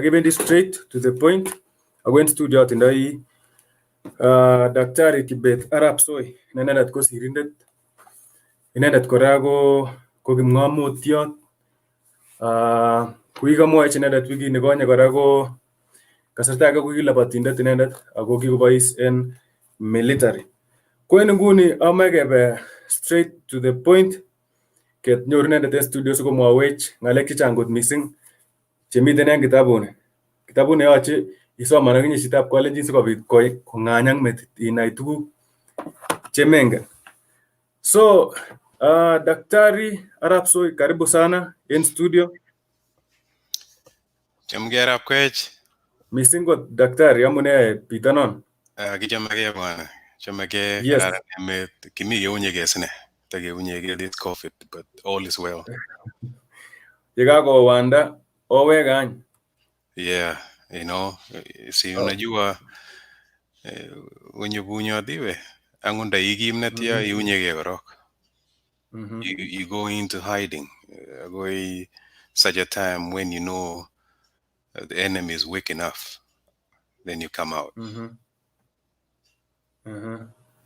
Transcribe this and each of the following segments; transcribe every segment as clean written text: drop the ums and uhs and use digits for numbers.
Given this straight to the point, I went studio atindai Daktari Kibet Arap Soi, inendet ko sirindet, inendet kora ko kipng'omutyot. Kikamwochi inendet wikit nikonye kora ko kasarta age ko kilabatindet inendet ako kikobois en military. Ko en nguni amache kebe straight to the point, kenyoru inendet en studio sikomwawech ng'alek chechang kot missing chemiten en kitabuni. Kitabuni yoche isoman akinye chitab Kalenjin sikobit kong'any ak metit inai tuguk chemengen. So, Daktari Arap Soi, karibu sana in studio. Chumbeekab KOECH. Missing kot Daktari, amune pitanon. Kichomege bwana. Chomege Yes. kararan emet. Kimi keunyege sine. Takeunyege this COVID, but all is well. Yekakowanda owek any. Yeah, you know, si unajua wenye bunyodiwe angunda ikimnetia iunyege korok. You go into hiding. Go such a time when you know the enemy is weak enough, then you come out.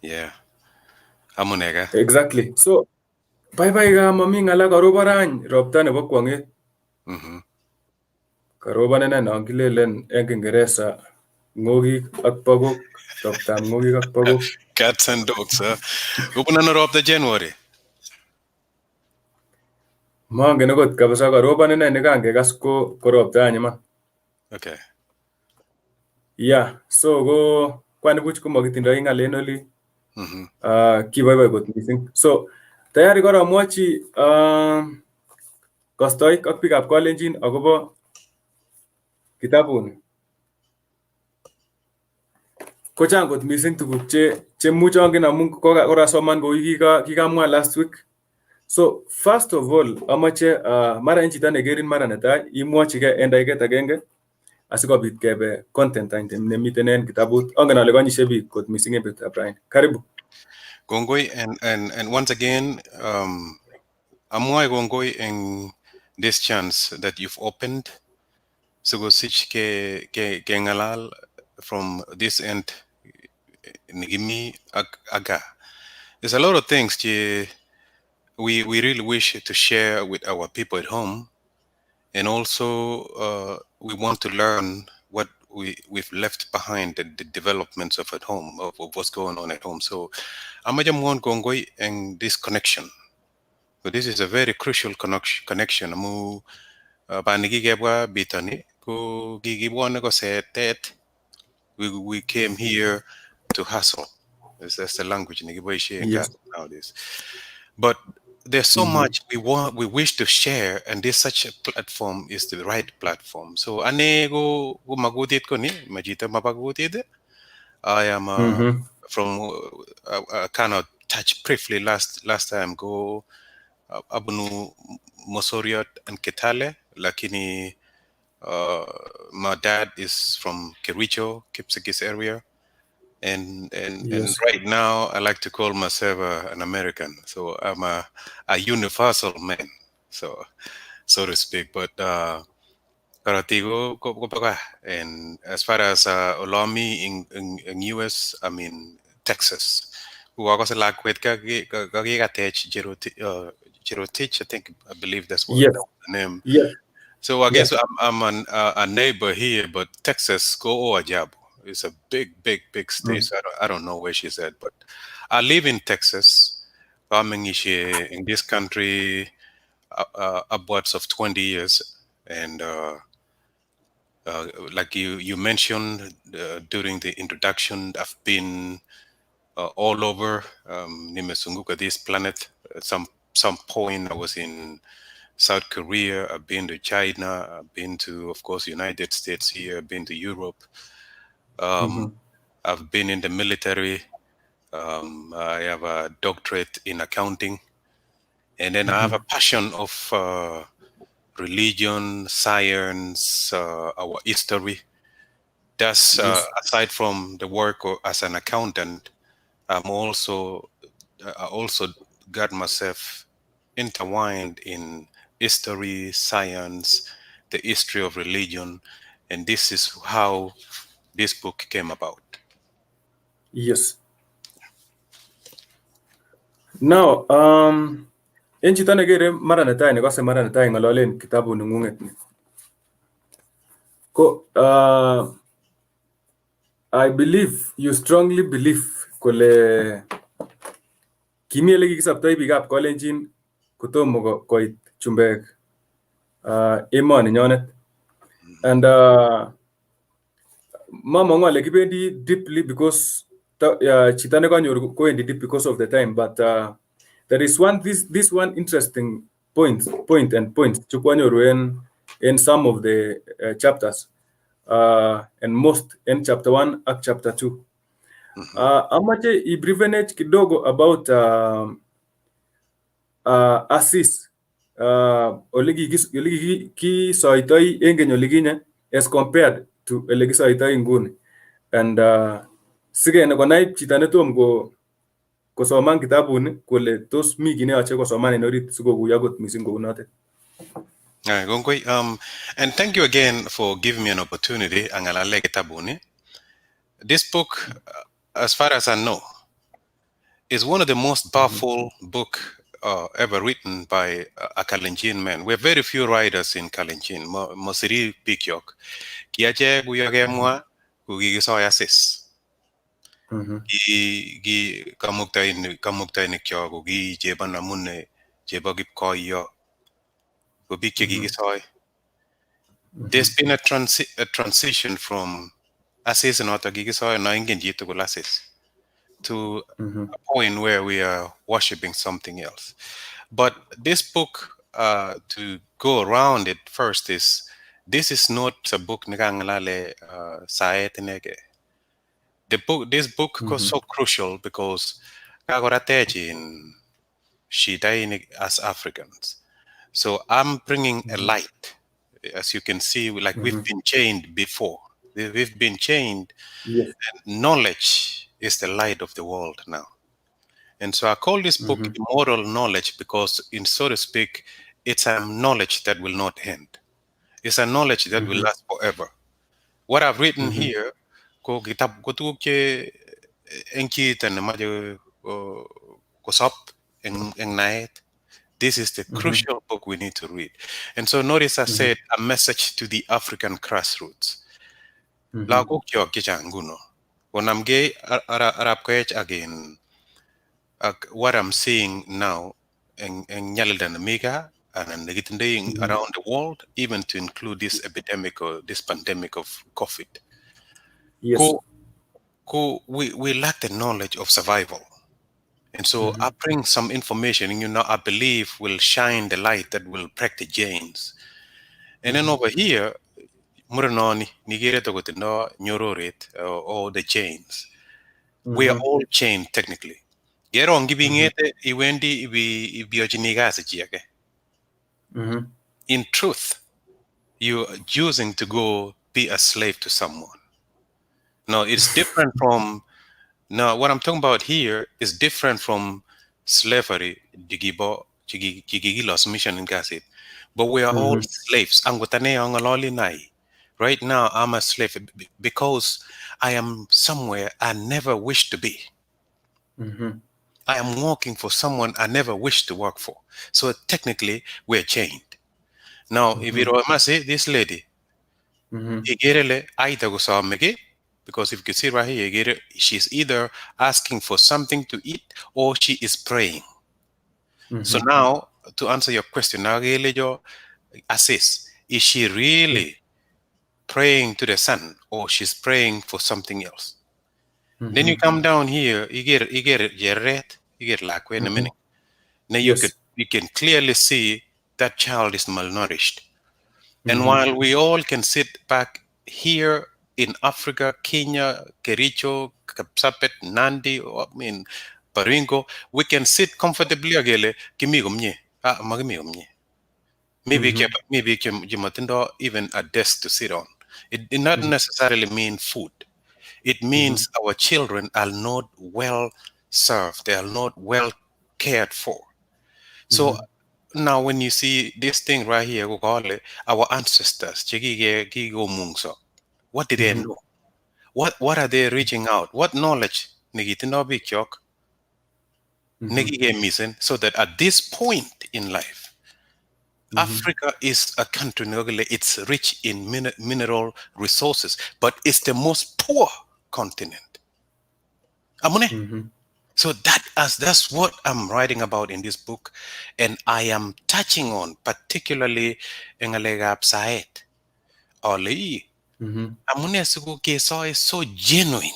Yeah. Amunega. Exactly. So, bye ka mami ng'ala karobarany ropta nebo kwong'et. Karoban ine non kilelen en Kiingereza ng'okik ak pokok, roptab ng'okik ak pokok. Cats and dogs, huh? Kupuna na ropta January. Mangen akot kabisa karoban ine nekangekas ko ropta any iman. Okay. Yeah, so ko kwani buch komakitindoi ng'al en oli. Kiboiboi kot missing. So, tayari koromwochi kostoik ak biikab Kalenjin akobo kitabuni. Kochang kot missing tuguk chemuch angen amun korasoman kou kikamwa last week. So, first of all, amache mara en chito nekerin mara netai imwochige en dakika agenge asikobit kebe content nemiten en kitabut. Angen ale konyishe biik kot missing en betutab raini. Karibu. Kongoi, and once again, amwae kongoi in this chance that you've opened. Sikosich ke ngalal from this end, nigimi aga. There's a lot of things we really wish to share with our people at home, and also we want to learn what we've left behind, the developments of at home, of what's going on at home. So amajamwon kongoi in this connection. But this is a very crucial connection. Amu panikigebwa bitani ko gigibwana ko setet. We came here to hustle. That's the language Yes. nowadays. But there's so much we wish to share, and this such a platform is the right platform. So ane go magutit ko ni majita mapagutit. I am from kind of touch briefly last time go abunu Mosoriot and Ketale, lakini my dad is from Kericho, Kipsigis area. And right now I like to call myself an American. So I'm a universal man, so to speak. But Karatigo and as far as Olomi in US, I mean Texas. Who was like with Jerotich, I believe that's what the name. Yes. So I guess I'm a neighbor here, but Texas go Ojabo. It's a big state. So I don't know where she's at, but I live in Texas. I'm in this country upwards of 20 years, and like you mentioned during the introduction, I've been all over Nimesunguka, this planet. At some point, I was in South Korea. I've been to China. I've been to, of course, United States here. I've been to Europe. I've been in the military. I have a doctorate in accounting, and then I have a passion of religion, science, our history. That's aside from the work as an accountant. I also got myself intertwined in history, science, the history of religion, And this is how this book came about. Yes. Now, en chito nekere mara netai nekose mara netai ng'ololen kitabu neng'ung'et ni, ko I believe, you strongly believe kole kimi ele kikisoptoi biikab Kalenjin kotomo koit chumbek emoni nyonet. And mamong'u ale kibendi deeply because chito nekanyor kowendi deep because of the time, but there is this one interesting point chukwanyoru in some of the chapters, and most in chapter 1 ak chapter 2. Amache i-briefenech kidogo about Asis, ole kisoitoi en keny olikinye as compared to ele kisoitoi nguni. And sikenai konai chito netom kosoman kitabuni kole tos mi kiy neyoche kosoman en orit sikokuyo kot mising kou notet. Gongoi, and thank you again for giving me an opportunity. Angalale kitabuni. This book, as far as I know, is one of the most powerful book ever written by a Kalenjin man. We have very few writers in Kalenjin. Mosiri Pikyok. Kiache guyagemwa kugigisoy Asis. Gi kamuktain kyo kugi jeban namune jebagip koyo. Kubikye gigisoy. There's been a transition from Asis and Ota gigisoy na ingen jito kul Asis to a point where we are worshiping something else. But this book, to go around it first, this is not a book Nigangalale Saetinege. This book was so crucial because in Shidai as Africans. So I'm bringing a light, as you can see, like we've been chained before. We've been chained. Yes. And knowledge is the light of the world now. And so I call this book Immortal Knowledge because, in so to speak, it's a knowledge that will not end. It's a knowledge that will last forever. What I've written here, ko kitab ko tu ke enki tan majo ko sop en night. This is the crucial book we need to read. And so notice I said a message to the African grassroots. La ko kyo kichanguno. When I'm gay Arab KOECH again, what I'm seeing now in Nyaldan Amiga and around the world, even to include this epidemic or this pandemic of COVID. Yes. We lack the knowledge of survival. And so I bring some information, and I believe will shine the light that will break the chains. And then over here, Muranoni, Nigeria Togotino, Nyororit, or the chains. We are all chained technically. Get on giving it, Iwendi, Biogenigas. In truth, you are choosing to go be a slave to someone. No, it's different from. Now, what I'm talking about here is different from slavery, mission in Gasit. But we are all slaves. Right now, I'm a slave because I am somewhere I never wish to be. I am working for someone I never wish to work for. So technically, we're chained. Now, if you say this lady, because if you can see right here, she's either asking for something to eat or she is praying. So now, to answer your question, assess, is she really praying to the sun or she's praying for something else? Then you come down here, you get like wait a minute. Now you can clearly see that child is malnourished. And while we all can sit back here in Africa, Kenya, Kericho, Kapsapet, Nandi, Baringo, we can sit comfortably agele kimigomnye. Maybe you might even a desk to sit on. It did not necessarily mean food. It means our children are not well served. They are not well cared for. So now when you see this thing right here, we call it our ancestors, what did they Mhm. know? What are they reaching out? What knowledge nigitindo bikyok Mhm. nigige missing so that at this point in life, Mhm. Africa is a country, it's rich in mineral resources, but it's the most poor continent. Amune? Mhm. So that's what I'm writing about in this book, and I am touching on particularly Engalegab Saet. Oli, Mhm. Amune Sugu Keso is so genuine.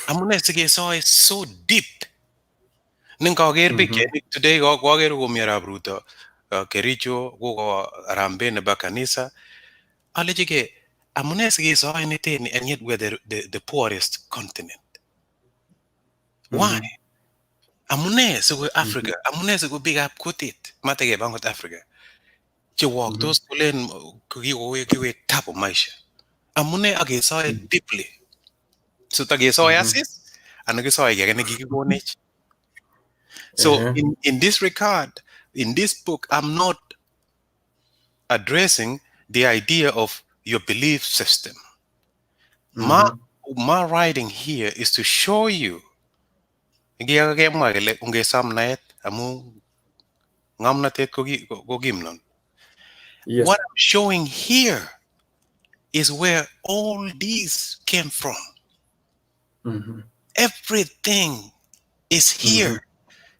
Amune Sugu is so deep. Ninkager Mhm. big today go go mira bruto kericho go rambe ne bakanisa alejike amunes ge so anything, and yet we're the poorest continent. Why? Mhm. Amunes go Mhm. Africa, amunes go big up KUTIT, matage bangot Africa. Che walk Mhm. those kulen kiwe tapo maisha. Amune age so deeply. So tage so Mhm. asis, and age so agene gigi bonech. So Uh-huh. in this regard, in this book, I'm not addressing the idea of your belief system. My Mhm. my writing here is to show you Yes. what I'm showing here is where all these came from. Mhm. Everything is here. Mhm.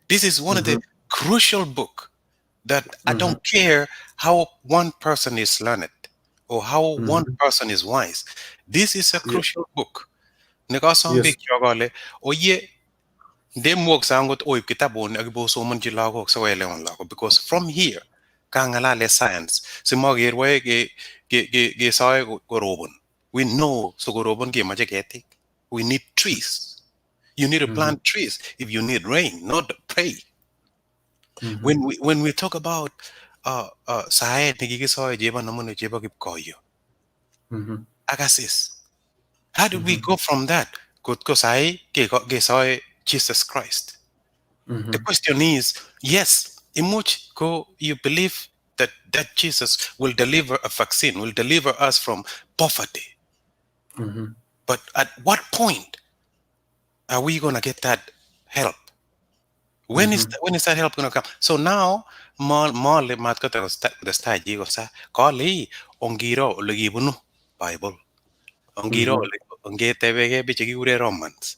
This is one of the Mhm. crucial book that I Mhm. don't care how one person is learned or how one Mhm. person is wise. This is a Ye- crucial book. Nekasombe Yes. kyogale oye dem work sangot oib kitabon agibo so man jilago so ele on lago, because from here kangala le science simoger we ge sae gorobon. We know so gorobon ge maje getik. We need trees. You need to Mhm. plant trees if you need rain, not pray. Mhm. When we talk about sae nigigi sae jeba namun jeba gib koyo Mhm. agasis. How did we Mhm. go from that? Ko sae ge sae Jesus Christ. The Mhm. question is, yes, in which go you believe that Jesus will deliver a vaccine, will deliver us from poverty. Mhm. But at what point are we gonna get that help? Mhm. When is that help gonna come? So now, mal le mat ko the stage go sa kali ongiro legibunu Bible. Ongiro Mhm. ongete bege bichigi ure Romans.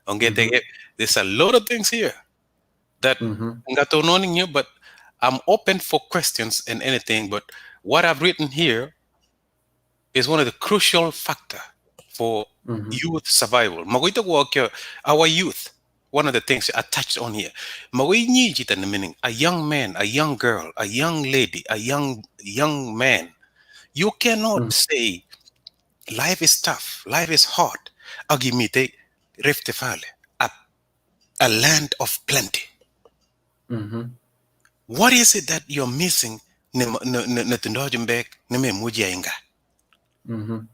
Mhm. Ongete there's a lot of things here that Mhm. nga to knowing you, but I'm open for questions and anything. But what I've written here is one of the crucial factor for Mhm. youth survival. Magoito work our youth. One of the things I touched on here. Magoy need the meaning. A young man, a young girl, a young lady, a young man. You cannot Mhm. say life is tough, life is hard. Agimite Rift Valley, a land of plenty. Mhm. What is it that you're missing? Mhm.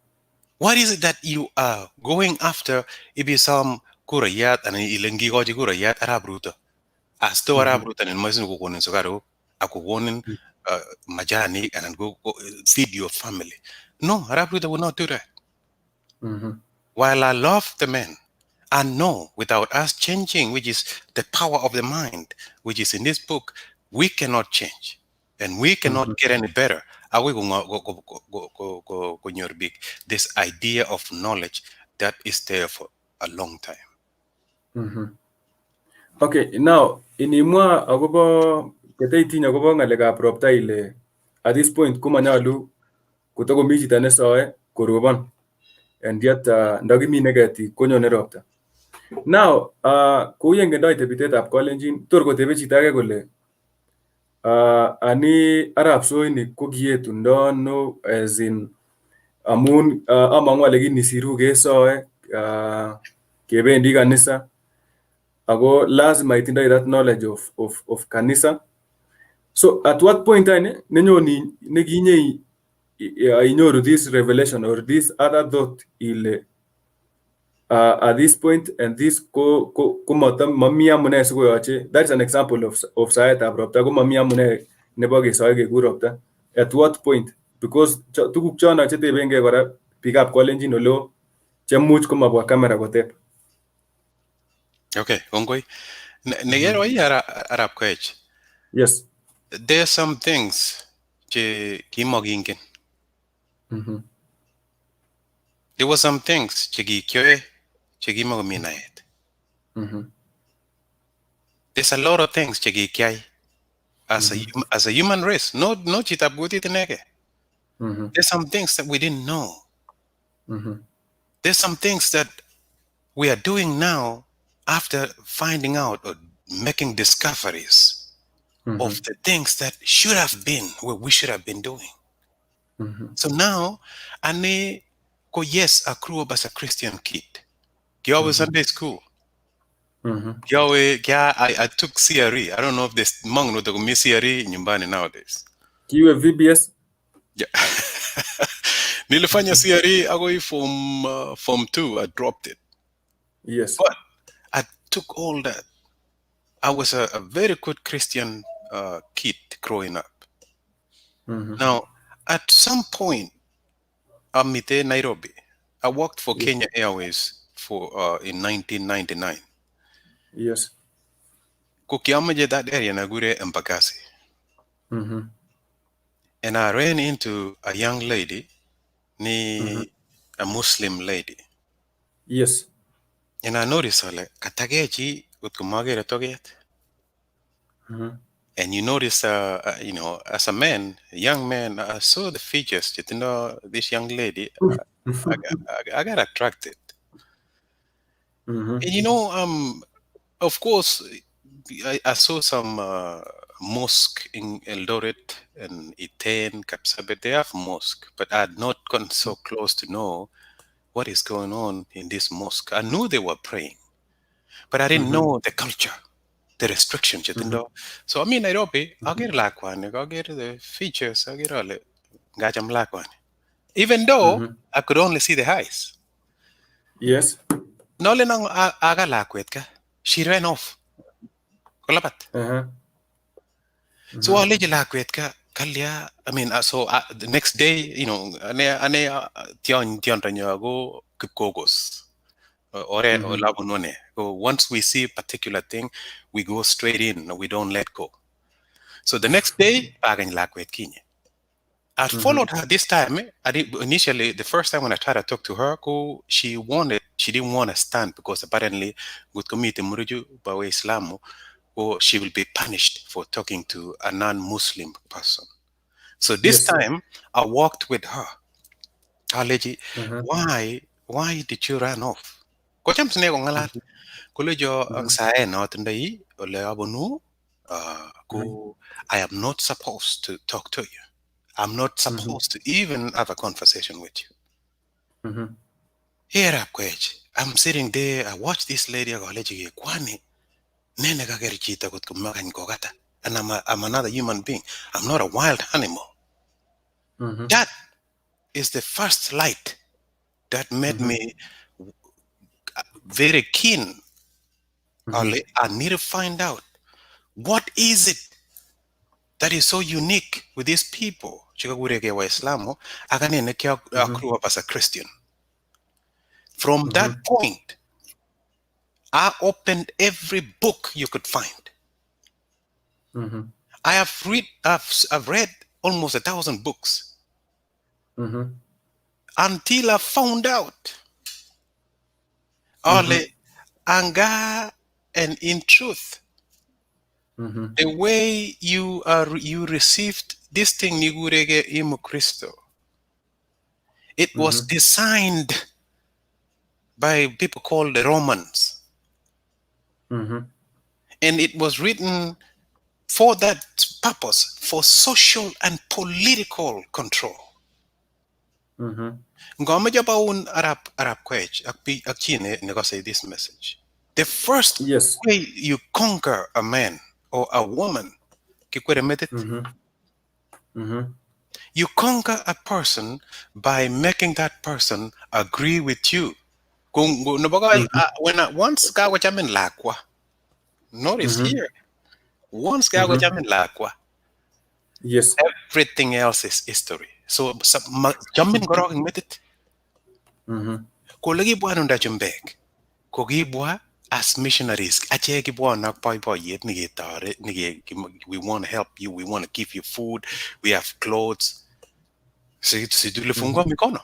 What is it that you are going after? Ibisam kurayat and ilengi goji kurayat arabruta. Asto Mhm. arabruta and masin kukonin sugaro, akuwonin majani and go feed your family. No, arabruta will not do that. Mhm. While I love the men, I know without us changing, which is the power of the mind, which is in this book, we cannot change and we cannot Mhm. get any better. Are we going to big this idea of knowledge that is there for a long time? Mhm. Okay, now inimwa agobo keteitinye agobo ngalekab ropta ile at this point komanyalu kotakomi chito nesoe korobon, and yet ndakimine ketik konyone ropta. Now kou yengendoi bitetab Kalenjin, tor kotebe chito age kole ani Arap Soi ni ko kietundo no, as in amun amang'u ale kinisiru kesoe kebendi kanisa ako lazima itindoi that knowledge of kanisa. So at what point any nenyoni nekinye inyoru this revelation or this other thought ile at this point and this ko mami amune sikoyoche. That's an example of saetab ropta, ko mami amune nebo kesoe kekur ropta. At what point? Because tuguk chono chetebenge kora biikab Kalenjin oleo chemuch komabwa camera koteb. Okay, kongoi. Negero Arap KOECH. Yes. There are some things che kimokingen. There were some things che kikyoe che kimokomi naet. There's a lot of things che kikyai as a human race. No chitab kutit ineke. There's some things that we didn't know. There's some things that we are doing now after finding out or making discoveries of the things that should have been what we should have been doing. So now, ane ko yes, I grew up as a Christian kid. I was Sunday school. I took CRE. I don't know if this monk no me CRE nyumbani nowadays. Kiwe VBS? Yeah. Nilifanya CRE agoi form 2. I dropped it. Yes. But I took all that. I was a very good Christian kid growing up. Now, at some point, I'm in Nairobi. I worked for Kenya Airways in 1999. Yes. Kukiamaje that area Nagure Mpakasi. And I ran into a young lady, a Muslim lady. Yes. And I noticed her like katagechi utkumagere toget. And you notice, as a man, a young man, I saw the features. You know, this young lady, I got attracted. And of course, I saw some mosque in Eldoret and Iten, Kapsabet. They have mosque, but I had not gone so close to know what is going on in this mosque. I knew they were praying, but I didn't know the culture, the restrictions. So I'm in Nairobi. I'll get like one. I'll get the features. I'll get all it. Gacham like one. Even though I could only see the eyes. Yes. Nole nang aga lakwet ka. She ran off. Kolapat. So I let you lakwet ka. Kalya. I mean, so the next day, ane tiyan tanyo go kipkogos. Or labunone. So once we see a particular thing, we go straight in. We don't let go. So the next day, bagan lakwet kinye. I followed her this time. Initially, the first time when I tried to talk to her, she didn't want to stand because apparently, with committee muruju bawe Islamu, she will be punished for talking to a non-Muslim person. So this time, I walked with her. Aleji, why did you run off? Kocham sine ko ngalat. Kulejo ang sae na tandai ole abonu. I am not supposed to talk to you. I'm not supposed to even have a conversation with you. Here up, KOECH. I'm sitting there. I watch this lady. And I'm another human being. I'm not a wild animal. That is the first light that made me very keen. I need to find out what is it that is so unique with these people. I grew up as a Christian. From that point, I opened every book you could find. I've read almost 1,000 books until I found out only anger and in truth. The way you received this thing, Nigurege Imu Christo, it was designed by people called the Romans. And it was written for that purpose, for social and political control. Arap KOECH, say this message. The first way you conquer a man or a woman, you conquer a person by making that person agree with you When once kakochamin lakwa, notice here, once kakochamin lakwa, Yes. everything else is history. So jamin korok ing metit. Ko lekibwa nunda chumbek, ko kibwa as missionaries. Ache kibwa nak boiboiyet niketore, we want to help you, we want to give you food, we have clothes. Si tulifungua mikono.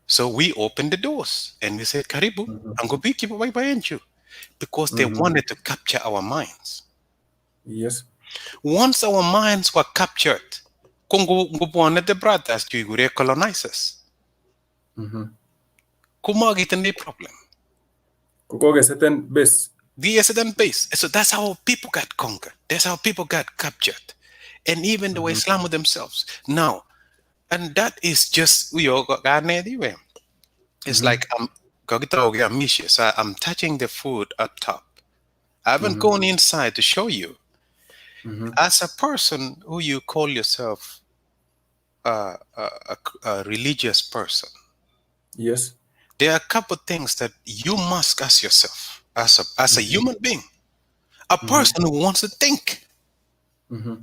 So we opened the doors and we said, Karibu, angopiki babayenchu, because they wanted to capture our minds. Yes. Once our minds were captured, ngubwane the brothers to colonizers. Kumagit the problem. Kukoge certain base. The certain base. So that's how people got conquered. That's how people got captured. And even the Islam themselves. Now, and that is just it's like I'm touching the food up top. I haven't gone inside to show you. As a person who you call yourself a religious person, Yes. there are a couple of things that you must ask yourself as a human being, a person who wants to think.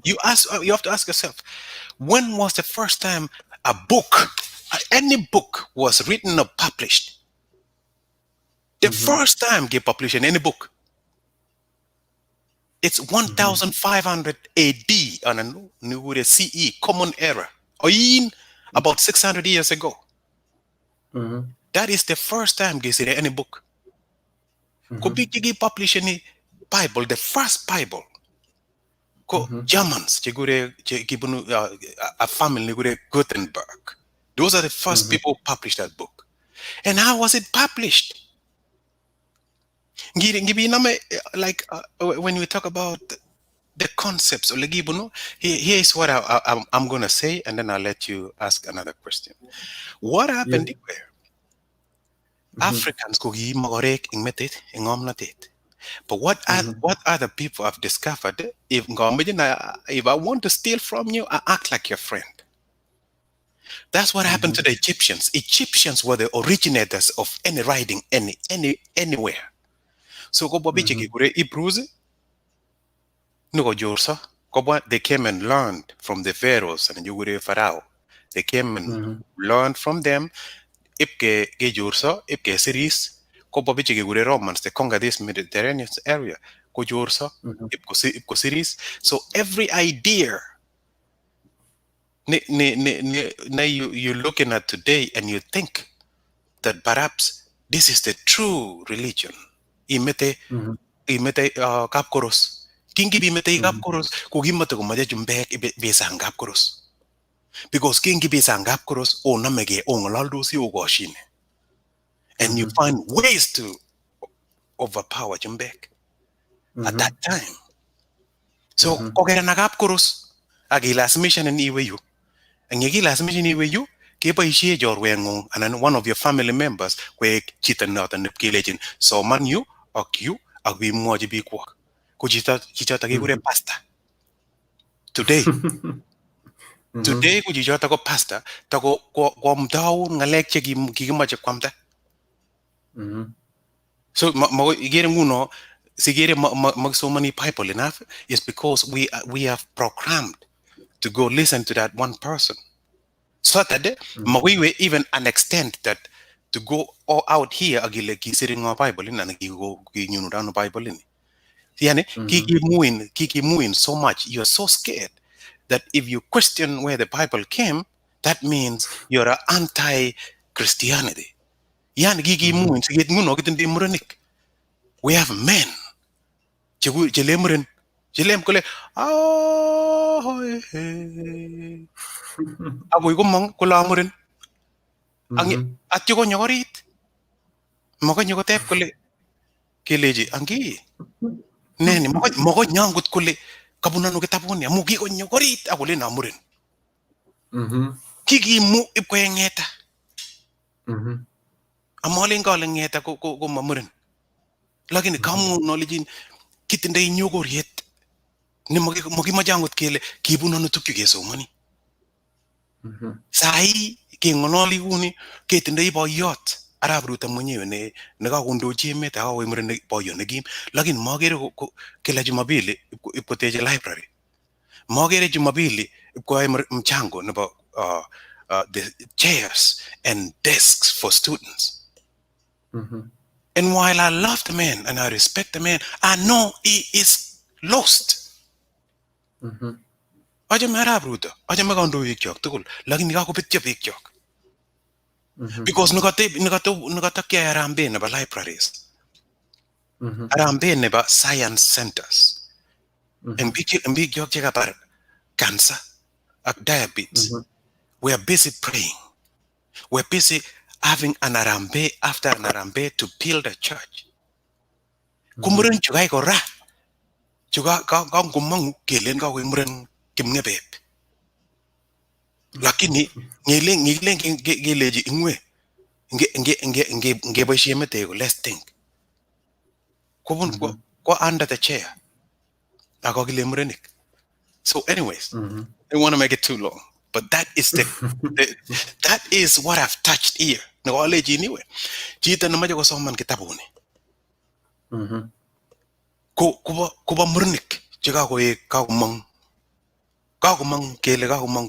You have to ask yourself, when was the first time a book, any book was written or published? The first time they published in any book, it's 1500 AD on a new CE, Common Era, or in about 600 years ago. That is the first time they see any book. Could be published any Bible, the first Bible. Germans, a family, Gutenberg. Those are the first people who published that book. And how was it published? Like when we talk about the concepts, here is what I'm going to say, and then I'll let you ask another question. What happened where Africans could but what other people have discovered, if I want to steal from you, I act like your friend. That's what happened to the Egyptians. Egyptians were the originators of any writing anywhere. So Hebrews, they came and learned from the pharaohs and Pharaoh. They came and learned from them. If series, Romans, they conquer this Mediterranean area. Series. So every idea you're looking at today and you think that perhaps this is the true religion. Imete kapkoros. Kingi bimete kapkoros, kugimate kumaja jumbek besang kapkoros. Because kingi besang kapkoros o namege o ngalaldosi o goshine. And you find ways to overpower Jumbek at that time. So, kogera nagap kurus, agilas mission in iweyu. And yagilas mission in iweyu, kepa ishe jorwengung, and then one of your family members, kwe chita not and nipkilejin. So, man you, ak you, ak we moji big work. Kujita gigure pasta. Today, kujita go pasta, tago kwam daw ngalek chegi gigimaja kwamta. So so many people enough is because we have programmed to go listen to that one person. So that we were even an extent that to go all out here agile sitting on Bible in and go down the Bible in. Kiki moving so much, you're so scared that if you question where the Bible came, that means you're an anti-Christianity. We have men. Neni moko nyangut kule kabunano kitabuni amugi ko nyokorit akule namurin. Kiki mu ipkwengeta. Amolin ngeta ko mamurin. Lakini kamu knowledge kitinde nyogoriet ni mogi majangut kele kibunano tukyo kesomani. Sai ke ngonoli kuni kitinde boyot Arap Ruto mwenyewe ne kakondochi emet akakoik muren boyo nekim, lakini magere kila Jumapili ipkoteche library. Magere Jumapili ipkoyae mchango nebo the chairs and desks for students. And while I love the man and I respect the man, I know he is lost. Achame Arap Ruto, achame kandoik chok tugul, lakini kakobetyo biik chok. Because nekatakiyai harambee nebo libraries, harambee nebo science centers, and biik chok chekabar cancer ak diabetes, we are busy praying. We're busy having an harambee after an harambee to build a church. Kumuren chukai kora, chuka kangumang kelen kakoik muren Kimngebet. Lakini ngelen keleji ingwe ngeboisie mete let's think. Kubun ko under the chair. Ako kile murenik. So anyways, I don't want to make it too long, but that is that is what I've touched here. Ngaleji niwe. Chito namaje kosoman kitabuni. Kuba murenik chikakoek kakumang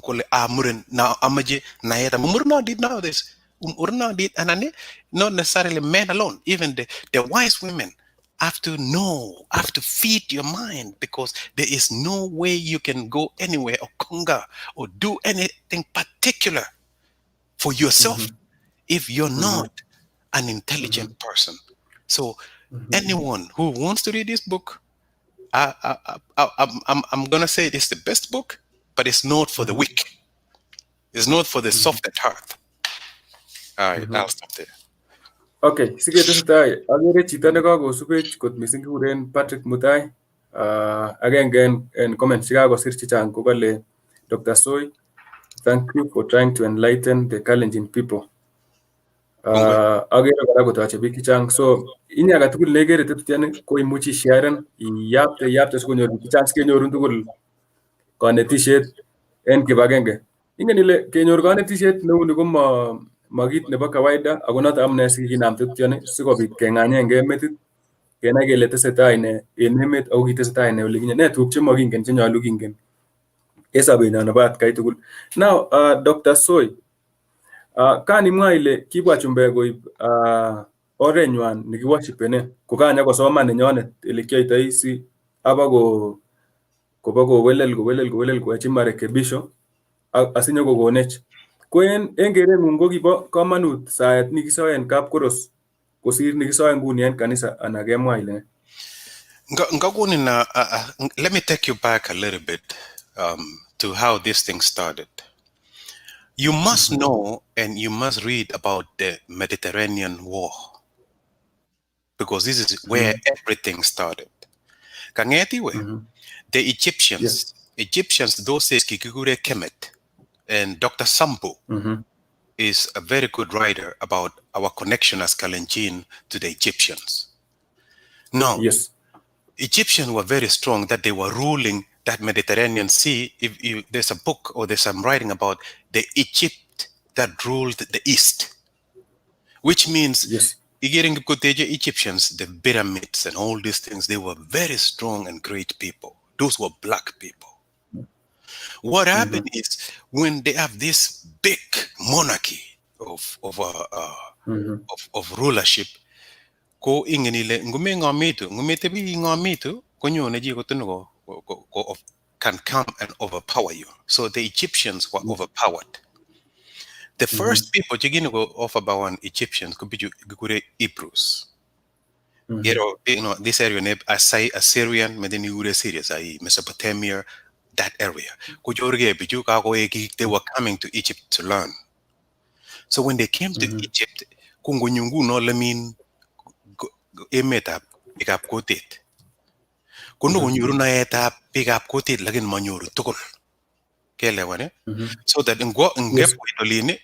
kole muren na amaje naeta murnadit nowadays. Urnadit anane, not necessarily men alone, even the wise women have to feed your mind, because there is no way you can go anywhere or conquer or do anything particular for yourself if you're not an intelligent person. So anyone who wants to read this book, I'm gonna say it's the best book, but it's not for the weak. It's not for the soft at heart. All right, I'll stop there. Okay, sige tesetai. Agere chito nekakosubech kot mising kikuren Patrick Mutai. Agenge en comments chekakosir chechang kokale Dr. Soi, thank you for trying to enlighten the Kalenjin people. Agere kora kotache biik chechang. So ini age tugul nekere tetutiani ko imuchi sharen iyapte sikonyor biik chechang sikenyorun tugul kanetishet en kibagenge. Ingen ile kenyor kanetishet neuni ko makit nebo kawaida, ako noto amune sikinam tetutiani sikobit keng'anyenge metit kenai kele tesetai ne en emet ako kitesetai ne olikinye, ne tuguk chemakingen chenyolu kingen en sobenyon nebo atkai tugul. Now, Dr. Soi, kanimwa ile kibwa chumbek koib orenywan nekiworshipene kokanyokosoman nenyonet ele kiyoitoi si abako kowelel koyachi marekebisho asinyokokonech. Ko en kerengung ko kibo kamanut saet nikisoen kapkoros kosir nikisoen nguni en kanisa, ana kemwa ile let me take you back a little bit to how this thing started. You must know and you must read about the Mediterranean War, because this is where everything started. The Egyptians those days kikikure Kemet, and Dr. Sambu is a very good writer about our connection as Kalenjin to the Egyptians. Now, Egyptians were very strong that they were ruling that Mediterranean Sea. If there's a book or there's some writing about the Egypt that ruled the East, which means Egyptians, the pyramids and all these things, they were very strong and great people. Those were black people. What happened is when they have this big monarchy of rulership, ko ingenile ngume ngumete bi ngamitu konyone ji kotuno can come and overpower you. So the Egyptians were overpowered. The first people to go overpower Egyptians could be Hebrews. You know, this area, I say Assyrian, Medini Syria, Mesopotamia, that area. They were coming to Egypt to learn. So when they came to Egypt, Kungunyungu no lemin emeta pick up KUTIT. Kungunyuru na eta pick up KUTIT lagin manyuru tukul. So that in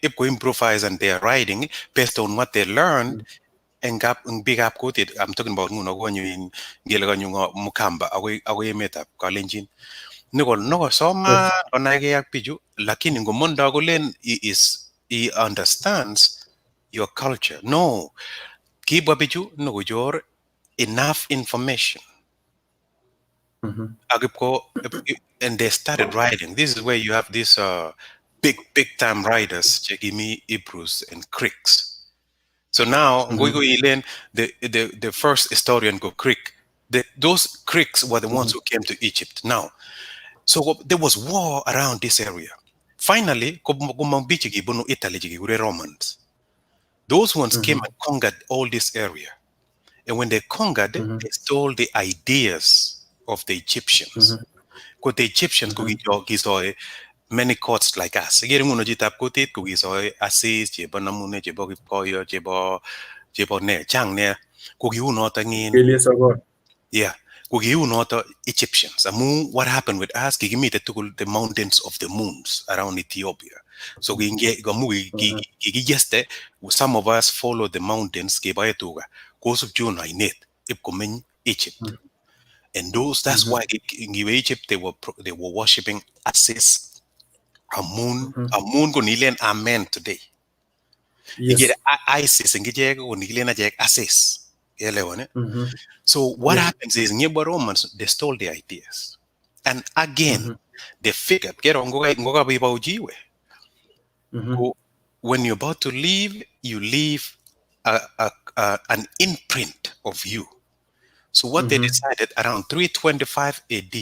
if we improvise and they are writing based on what they learned and big up KUTIT. I'm talking about in Mukamba, away meta Kalenjin. No soma onage yak piju, lakini ngomonda golen he understands your culture. No. Kibwa biju no your enough information. And they started writing. This is where you have these big time writers, Chegimi, Hebrews, and Greeks. So now, the first historian go Greek. Those Greeks were the ones who came to Egypt. Now, so there was war around this area. Finally, Italy, Romans. Those ones came and conquered all this area. And when they conquered, they stole the ideas of the Egyptians. Because the Egyptians could get many courts like us. Again, uno jitap KUTIT could get Assis, Jebo Namune, Jebo Koyo, Jebo Ne, Chang Ne, could you not again? Yeah. Could you not Egyptians? What happened with us? Give me the mountains of the moons around Ethiopia. So we get some of us follow the mountains, Gebayatuga, course of June I net, Ipkomen, Egypt. And that's why in Egypt they were worshiping Assis, Amun Gonilian Amen today. You get Isis and get Gonilian Jack Assis. So what happens is Nyeba Romans, they stole the ideas. And again, they figured, get on when you're about to leave, you leave an imprint of you. So what they decided around 325 AD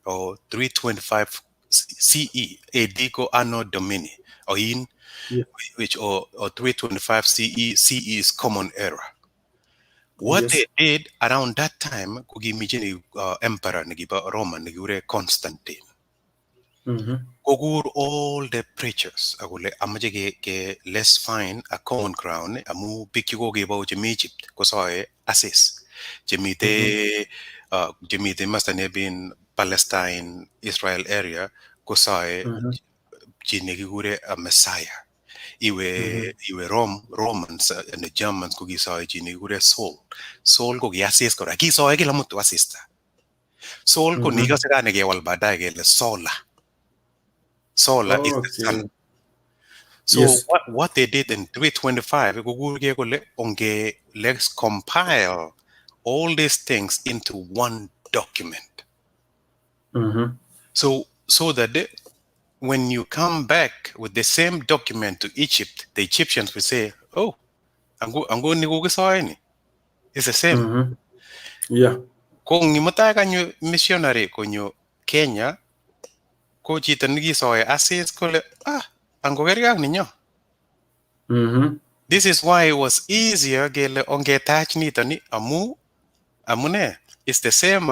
or 325 CE, AD go Anno Domini, or in which or 325 CE is Common Era. What they did around that time, Kugimijini Emperor Nagiba Roman Nagure Constantine. Kogur all the preachers, Agule Amajege, let's find a common ground, Amu Bikigo about Egypt, Kosoe Assis. Jemite must have been Palestine, Israel area, Kosae, Jinegure a Messiah. Iwe Romans and the Germans kugi saw Jinegure Soul. Soul kugi assist kora. Ki saw egila mutu assista. Soul ko niga sega nege walbada egele Sola. Sola is the sun. So what they did in 325, let's compile all these things into one document. So that when you come back with the same document to Egypt, the Egyptians will say, "Oh, I'm going to go ni. It's the same." Kung nimutay kanyo missionary konyo Kenya, ko chita nigi soy assist ko le ang gogeriag ninyo. This is why it was easier gele onge attach nito ni amune. It's the same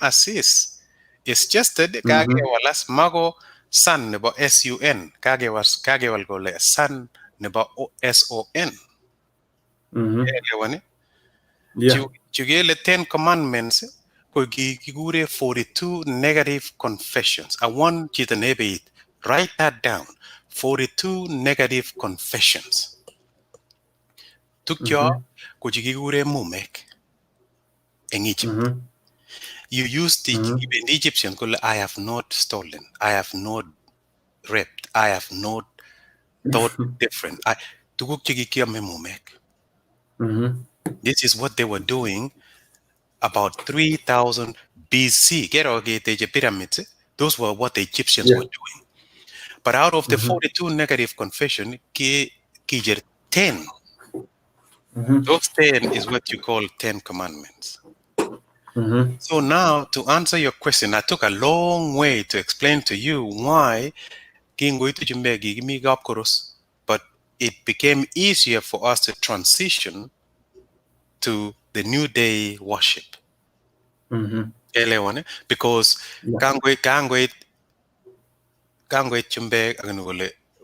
assist. It's just that kage walas mago sun nebo SUN. Kage wal go le sun nebo SON. Chugele 10 commandments ko gigure 42 negative confessions. I want you to maybe write that down. 42 negative confessions. Tukyo ko gigure mumek in Egypt. You use the Egyptian, I have not stolen, I have not raped, I have not thought different. This is what they were doing about 3000 BC. The pyramids, those were what the Egyptians were doing. But out of the 42 negative confession, 10. Those 10 is what you call 10 commandments. So now, to answer your question, I took a long way to explain to you why but it became easier for us to transition to the new day worship. Because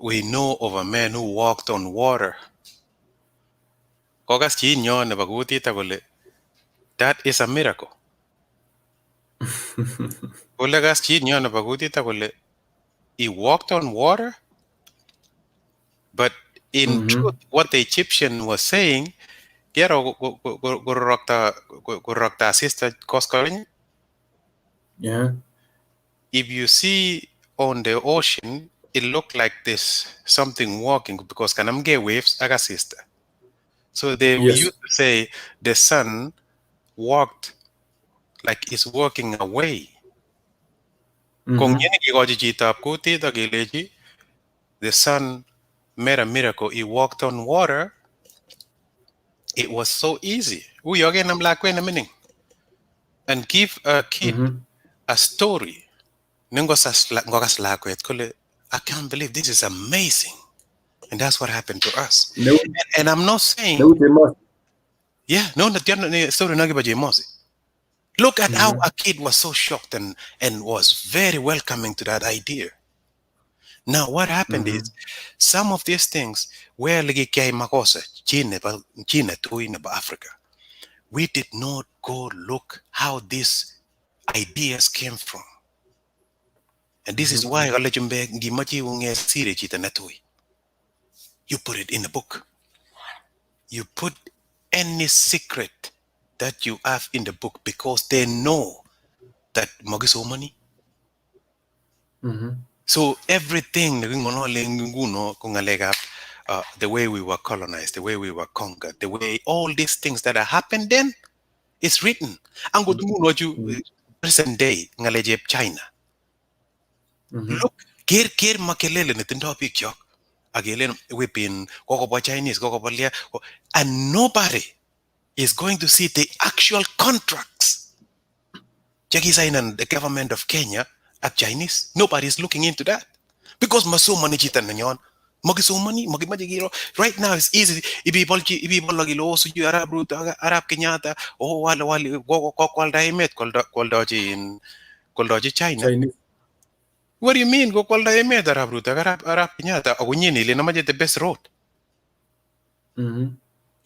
we know of a man who walked on water. That is a miracle. He walked on water, but in truth, what the Egyptian was saying, if you see on the ocean, it looked like this something walking because kanam get waves aga sister. So they Yes. used to say the sun walked like it's walking away. Kung Mm-hmm. yun gigoji jita kuti tagileji, the sun made a miracle. It walked on water. It was so easy. We again I'm like when a meaning. And give a kid Mm-hmm. a story. I can't believe this is amazing. And that's what happened to us. And I'm not saying, yeah, no, story look at how Mm-hmm. a kid was so shocked and was very welcoming to that idea. Now, what happened Mm-hmm. is some of these things were like makosa, China to in Africa. We did not go look how these ideas came from. And this is why you put it in a book. You put any secret that you have in the book because they know that magiso money. Mm-hmm. So everything the way we were colonized, the way we were conquered, the way all these things that have happened then is written. And go to what you present day ngalejep China. Mm-hmm. Look, kir makelele na tindo picture. Again, we've been Chinese, and nobody is going to see the actual contracts. Jackie sign and the government of Kenya at Chinese. Nobody is looking into that. Because maso money jitan nanyon. Magi so money, right now it's easy. Ibibol lagi lo so you Arab root Arab Kenyatta. Oh wali go kwal daimet kwal doji China. Chinese. What do you mean? Go kwal daimet Arab root Arab Kenyatta. Agunyini le namaje the best road. Mm-hmm.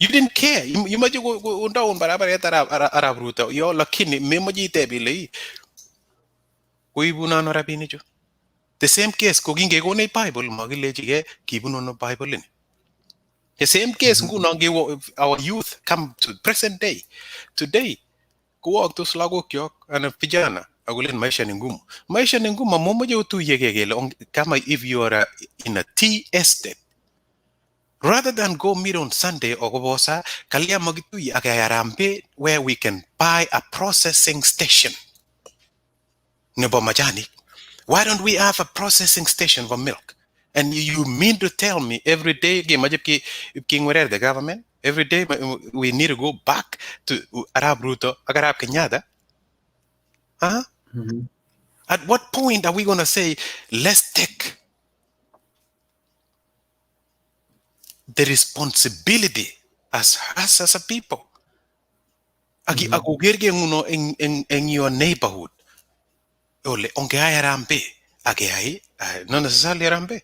You didn't care. You might go down Arab route. You're lakini memoji tebile. Kuibuna no rabinijo. The same case koginge go na Bible magileji kibuno no Bible in. The same case our youth come to present day. Today, go walk to Slago Kyok and a pijana. Agulen maisha ningumu. Maisha ningumu momoja utu yegegele kama if you are in a tea estate. Rather than go meet on Sunday or gobosa, kalia magitu agayarambe where we can buy a processing station. Nebo majani. Why don't we have a processing station for milk? And you mean to tell me every day, the government, every day we need to go back to Arab Ruto, Arab Kenyada? Huh? Mm-hmm. At what point are we going to say, let's take the responsibility as us as a people? In your neighborhood. Ole, onge ay arambe, age ay, not necessarily arambe.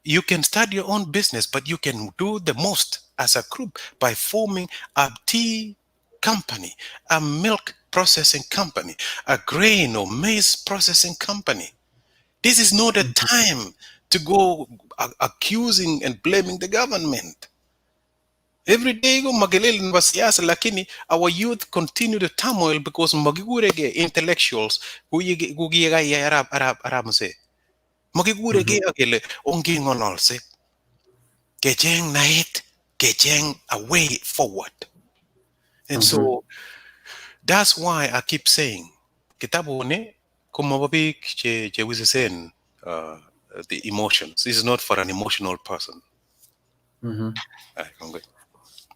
You can start your own business, but you can do the most as a group by forming a tea company, a milk processing company, a grain or maize processing company. This is not a time to go accusing and blaming the government. Every day go magelele na siasa, lakini our youth continue the turmoil because magigurege intellectuals gugiga Arab mse. Magigurege agele ongi ngonolse. Kejeng night, kejeng a way forward. And so that's why I keep saying, kitabu ne kumababik che wisesen the emotions. This is not for an emotional person. Mm-hmm. Right,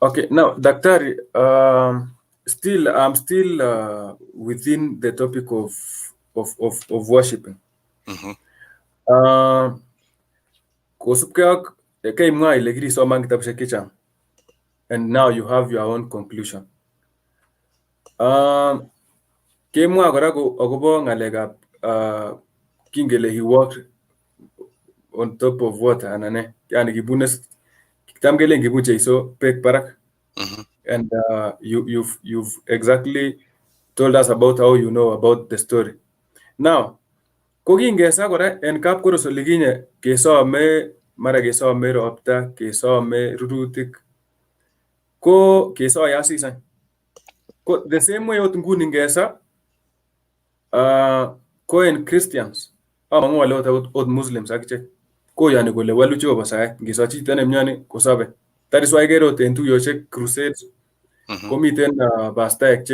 Okay, now, Daktari, I'm still within the topic of worshiping. Mm-hmm. Kosupkeak kay mga ilegri so man kitab kichang, and now you have your own conclusion. Kay mga karago agobo ngalegap kingele he walked on top of water anane yani gibunes kitam gele gibuche so pek parak. Mm-hmm. And you've exactly told us about how you know about the story. Now, kokingesa kora en kapkoros olikinye kesome mara kesome ropta, kesome rurutik, ko kesoe asisan. Ko the same way ot nguni ngesa ko en Christians amang'u ale ot Muslims akichek koyani kole walu Jehovah saet ngisochi chito nemyoni kosobe. That is why ikere ot en tuyoshek crusades komiten pastaek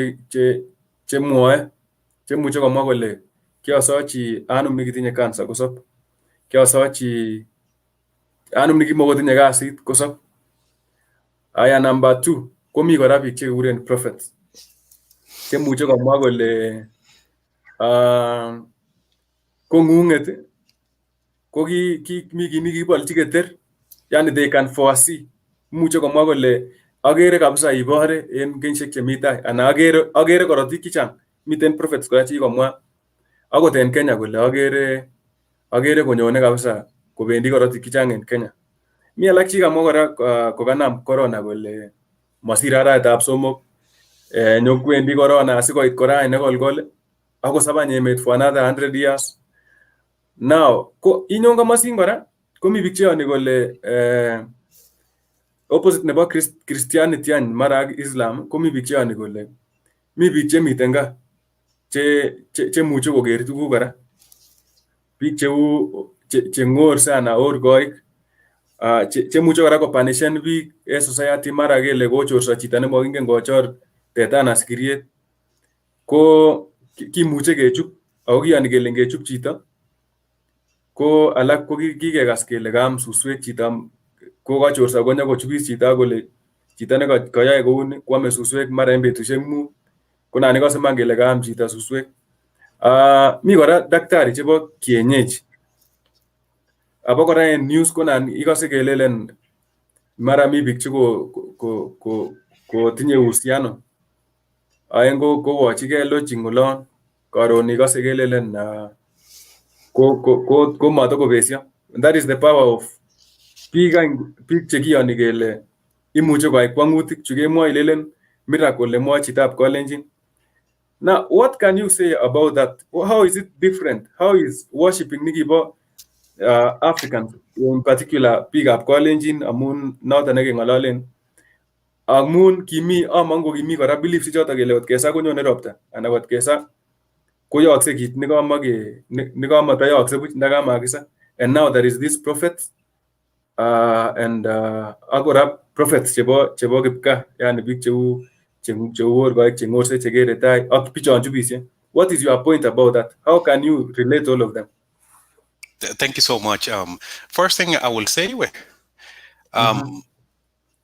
chemwoe chemuche komwa kole kiasochi anum nikitinye cancer kosob, kiasochi anum nikimokotinye kasit kosob. Aya number 2 komi kora biik chekikuren prophets chemuche komwa kole kong'ung'et ko mi kit nekibolchi keter, yani they can foresee. Imuche komwa kole agere kabisa ibore en kenyisiek chemi tai, ana agere korotik chechang. Miten prophets kora chekikomwa akot en Kenya kole agere konyone kabisa kobendi korotik chechang en Kenya. Mi alak chekamwa kora kokanam corona kole masire arawetab somok nyokwendi corona asikoit kora nekolkol akosabany emet for another 100 years. Now, ko inyon komosin kora komi biik cheyoni kole opposite nebo Christianity any mara ak Islam komi biik cheyoni kole mi biik chemiten gaa chemuche koker tuguk kora, biik cheu cheng'orse ana orkoik chemuche kora kopanishen biik en society, mara kele kochorso chito nemokingen kochor teta ana sikiriet, ko kimuche kechup ako kiyoni kele ngechup chito ko alak ko kikekas kele kaam suswek chito, ko kachorso konyokochupis chito ak kole chito nekoyoe kouni kwome suswek mara en betusiek 5, ko nan ikose iman kele kaam chito suswek. Mi kora daktari chebo kienyeji, abo kora en news ko nan ikose kelelen mara mi biik kotinye uhusiano aeng kowochige lodging olon, karon ikose kelelen ko matokobesio. That is the power of biik chekiyoni kele imuche koyai kwang'utik chu kemwoe ilelen miracle nemwoe chitab Kalenjin. Now, what can you say about that? How is it different? How is worshiping nikibo Africans, in particular biikab Kalenjin, amun noton nekeng'ololen, amun among'u kimi kora beliefs choton kele kot kesa konyone ropta ana kot kesa koyookse kit nekamatayookse buch ndakamakisa. And now there is this prophet and akora prophets chebo kipkaa, yani biik cheu orkoik cheng'orse chekere tai ak bichon chubisie. What is your point about that? How can you relate all of them? Thank you so much. First thing I will say,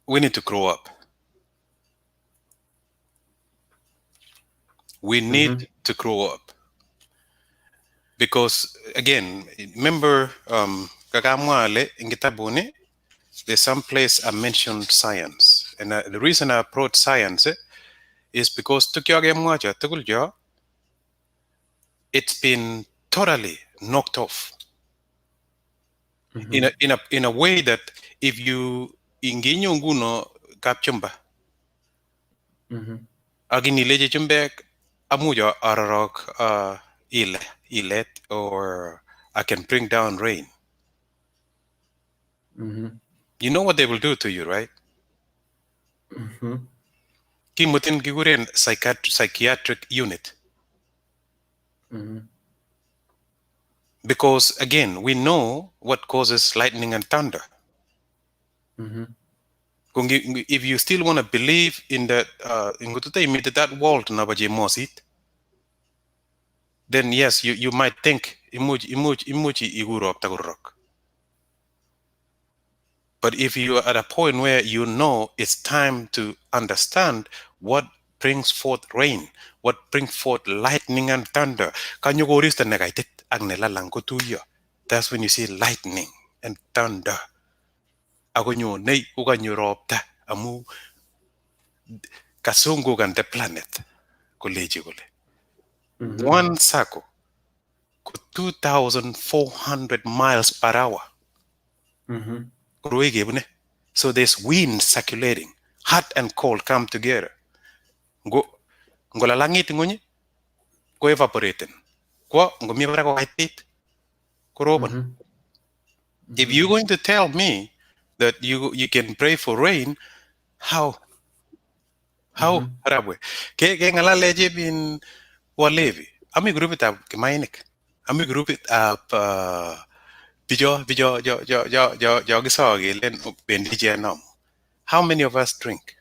we need to grow up. We need to grow up. Because, again, remember, there's some place I mentioned science. And the reason I brought science is because it's been totally knocked off. In a way that if you inginyo nguno kapchumba agini leje chumbek amuja ararok ilet, or I can bring down rain. You know what they will do to you, right? Kimutin kiguren psychiatric unit. Because again, we know what causes lightning and thunder. If you still want to believe in that, that world mosit, then yes, you might think imuchi igurok tagurok. But if you are at a point where you know it's time to understand what brings forth rain, what brings forth lightning and thunder, that's when you see lightning and thunder. Amu kasungu gan the planet. One circle 2,400 miles per hour. So there's wind circulating, hot and cold come together. Go langit ngoni go evaporating. Go mibara go haitit. If you're going to tell me that you can pray for rain, how? Arabwe. Ke ngala leje bin walevi. Ami grupita kimainik. ami grupit ab bijo gisogelen bendi jenam. How many of us drink?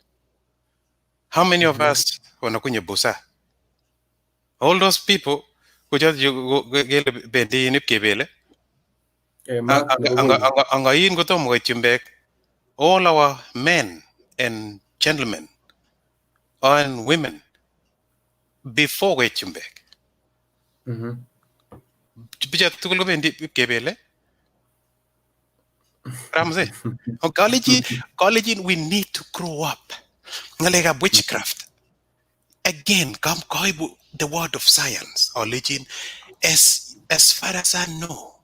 How many of us wanakunya busa? All those people who just bendi nip kebele. Mark nebo kogo. Angayin gotom go Chumbek. All our men and gentlemen and women before go Chumbek. Bija tukul go bendi kebele. Ramze. College, we need to grow up. Ngalega witchcraft. Again, come the word of science or religion. As far as I know,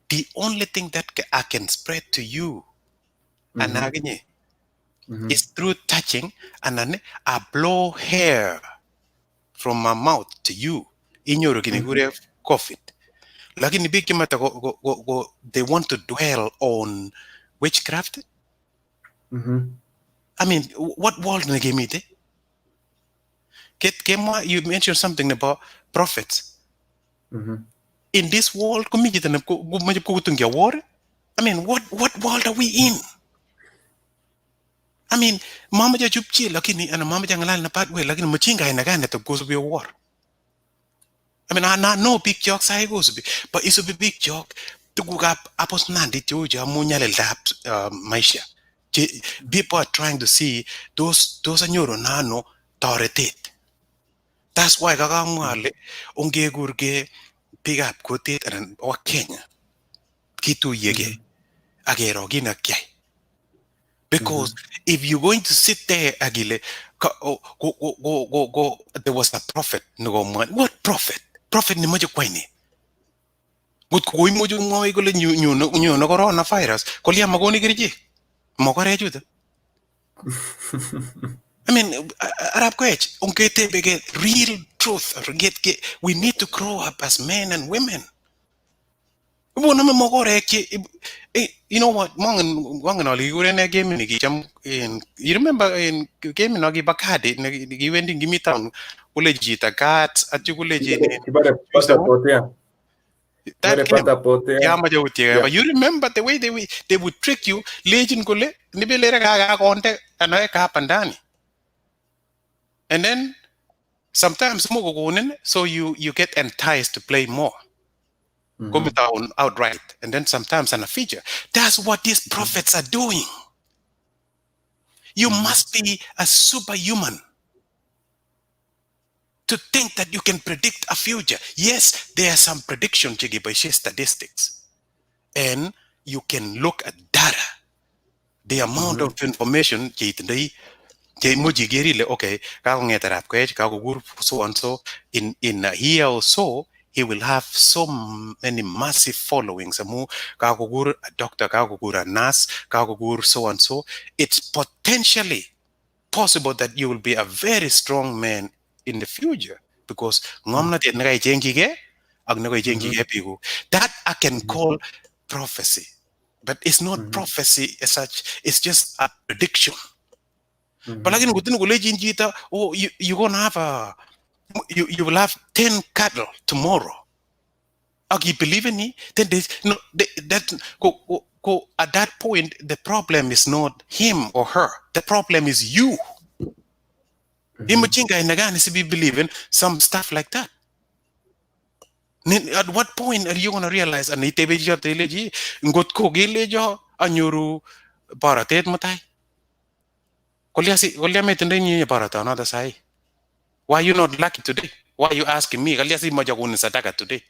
the only thing that I can spread to you is through touching, and then I blow hair from my mouth to you in your COVID. Lakini big they want to dwell on witchcraft. I mean, what world gave me? You mentioned something about prophets. In this world, I mean, what world are we in? I mean, mama ja chupchi lakini and mama ja ngalal na pathway lakini machinga inagana to goes to be a war. I mean, I know big jokes I goes to be, but it's a big joke to go up apos nandi joja munya le lap maisha. People are trying to see those anyoro nano authoritative. That's why kakangwale onge gurge big up KUTIT and or Kenya. Kitu yege agero gina kyai. Because if you're going to sit there, Agile, go, there was a prophet. What prophet? Prophet ni moja kwaini. Good koi moja ngoi gole new no corona virus. Kolia magoni giriji. Mogare juda. I mean, Arab KOECH, unkete bege real truth. We need to grow up as men and women. You know what? You remember in game in Ogi Bakadi, you went in Gimme Town, Ulejita Gats, at you but you remember the way they would trick you, Legend Gule, Nibelera Conte, and I Kapandani. And then sometimes so you get enticed to play more. Come down outright, and then sometimes on a feature. That's what these prophets are doing. You must be a superhuman to think that you can predict a future. Yes, there are some predictions by statistics, and you can look at data. The amount of information okay, so and so in a year or so. He will have so many massive followings. Doctor, nurse, so and so. It's potentially possible that you will be a very strong man in the future because that I can call prophecy, but it's not prophecy as such. It's just a prediction. But like you're gonna have you will have 10 cattle tomorrow. You believe in me? Then there's no at that point the problem is not him or her. The problem is you. Is be believing some stuff like that. At what point are you gonna realize and ngot ko gilejo anyuru baratet matai? Kolya metende ni baratana da sai. Why are you not lucky today? Why are you asking me? Today.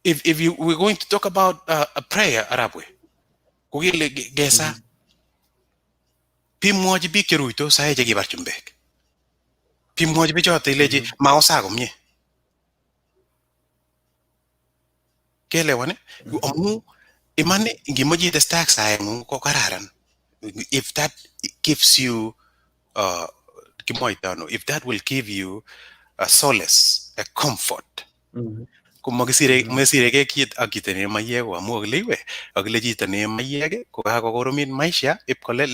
If we're going to talk about a prayer, Arabwe, gesa, pimoji bi keruito saya jagi barchumbek. Pimoji bi jote leji maosago mie. Kele wane, omu imane ngimoji the stack saya mu kokararan. If that gives you if that will give you a solace, a comfort. Mesire kit akitene mayego amogliwe aglejitane mayege ko maisha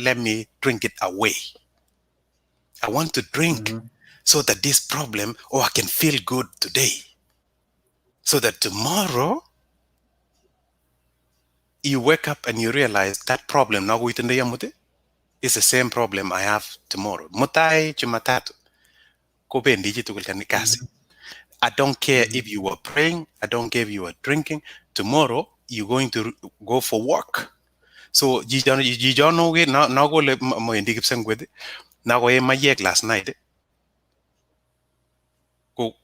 let me drink it away. I want to drink so that this problem, I can feel good today, so that tomorrow you wake up and you realize that problem now is the same problem I have tomorrow. Mutai Jumatatu. I don't care if you were praying, I don't care if you were drinking. Tomorrow you're going to go for work. So you don't know it now go le mo indi gipsen gwede. Now go my yek last night.